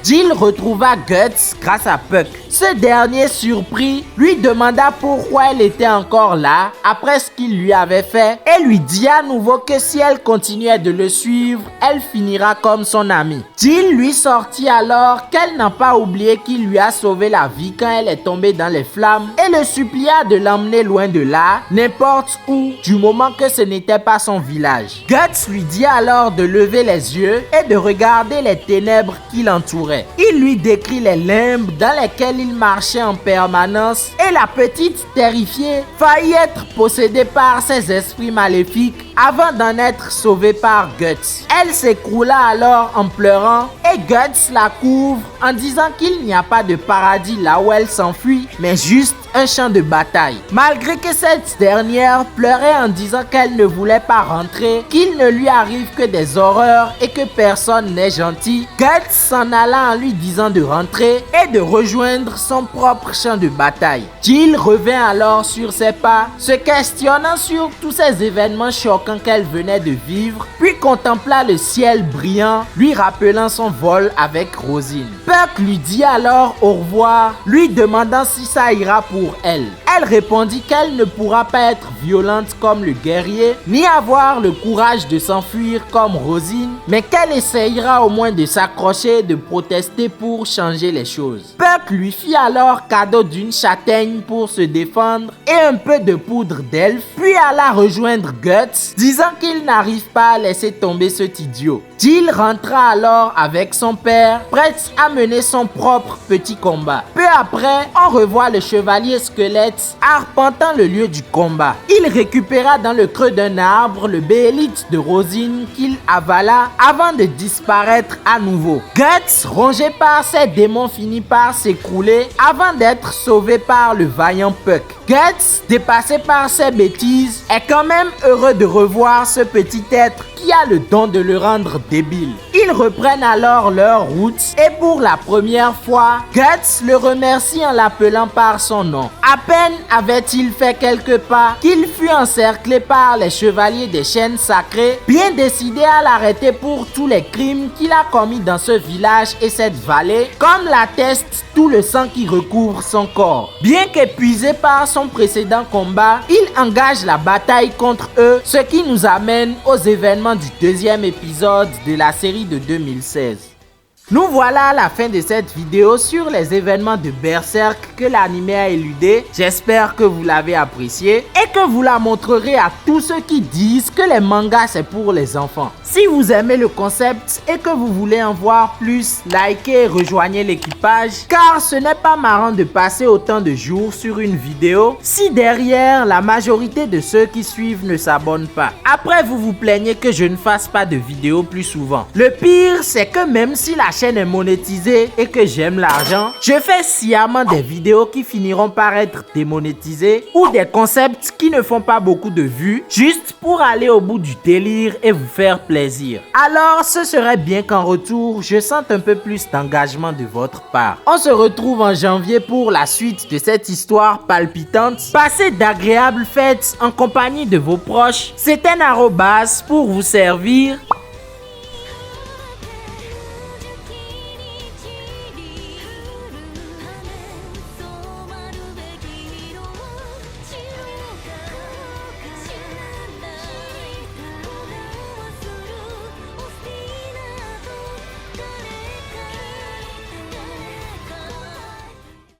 Jill retrouva Guts grâce à Puck. Ce dernier, surpris, lui demanda pourquoi elle était encore là après ce qu'il lui avait fait et lui dit à nouveau que si elle continuait de le suivre, elle finira comme son amie. Jill lui sortit alors qu'elle n'a pas oublié qu'il lui a sauvé la vie quand elle est tombée dans les flammes et le supplia de l'emmener loin de là, n'importe où, du moment que ce n'était pas son village. Guts lui dit alors de lever les yeux et de regarder les ténèbres qui l'entouraient. Il lui décrit les limbes dans lesquelles il marchait en permanence et la petite terrifiée faillit être possédée par ses esprits maléfiques avant d'en être sauvée par Guts. Elle s'écroula alors en pleurant et Guts la couvre en disant qu'il n'y a pas de paradis là où elle s'enfuit, mais juste un champ de bataille. Malgré que cette dernière pleurait en disant qu'elle ne voulait pas rentrer, qu'il ne lui arrive que des horreurs et que personne n'est gentil, Guts s'en alla en lui disant de rentrer et de rejoindre son propre champ de bataille. Jill revint alors sur ses pas, se questionnant sur tous ces événements choquants qu'elle venait de vivre, puis contempla le ciel brillant, lui rappelant son vol avec Rosine. Puck lui dit alors au revoir, lui demandant si ça ira pour elle. Elle répondit qu'elle ne pourra pas être violente comme le guerrier, ni avoir le courage de s'enfuir comme Rosine, mais qu'elle essayera au moins de s'accrocher et de protester pour changer les choses. Puck lui fit alors cadeau d'une châtaigne pour se défendre et un peu de poudre d'elfe, puis alla rejoindre Guts, disant qu'il n'arrive pas à laisser tomber cet idiot. Jill rentra alors avec son père, prête à mener son propre petit combat. Peu après, on revoit le chevalier squelette arpentant le lieu du combat. Il récupéra dans le creux d'un arbre le béélite de Rosine qu'il avala avant de disparaître à nouveau. Guts, rongé par ses démons, finit par s'écrouler avant d'être sauvé par le vaillant Puck. Guts, dépassé par ses bêtises, est quand même heureux de revoir ce petit être qui a le don de le rendre débile. Il Ils reprennent alors leur route et pour la première fois, Guts le remercie en l'appelant par son nom. À peine avait-il fait quelques pas qu'il fut encerclé par les chevaliers des chaînes sacrées, bien décidés à l'arrêter pour tous les crimes qu'il a commis dans ce village et cette vallée, comme l'atteste tout le sang qui recouvre son corps. Bien qu'épuisé par son précédent combat, il engage la bataille contre eux, ce qui nous amène aux événements du deuxième épisode de la série de 2016. Nous voilà à la fin de cette vidéo sur les événements de Berserk que l'anime a éludé. J'espère que vous l'avez apprécié et que vous la montrerez à tous ceux qui disent que les mangas c'est pour les enfants. Si vous aimez le concept et que vous voulez en voir plus, likez et rejoignez l'équipage car ce n'est pas marrant de passer autant de jours sur une vidéo si derrière la majorité de ceux qui suivent ne s'abonnent pas. Après vous vous plaignez que je ne fasse pas de vidéos plus souvent. Le pire c'est que même si la chaîne est monétisée et que j'aime l'argent, je fais sciemment des vidéos qui finiront par être démonétisées ou des concepts qui ne font pas beaucoup de vues juste pour aller au bout du délire et vous faire plaisir. Alors ce serait bien qu'en retour je sente un peu plus d'engagement de votre part. On se retrouve en janvier pour la suite de cette histoire palpitante. Passez d'agréables fêtes en compagnie de vos proches. C'était Narobas pour vous servir.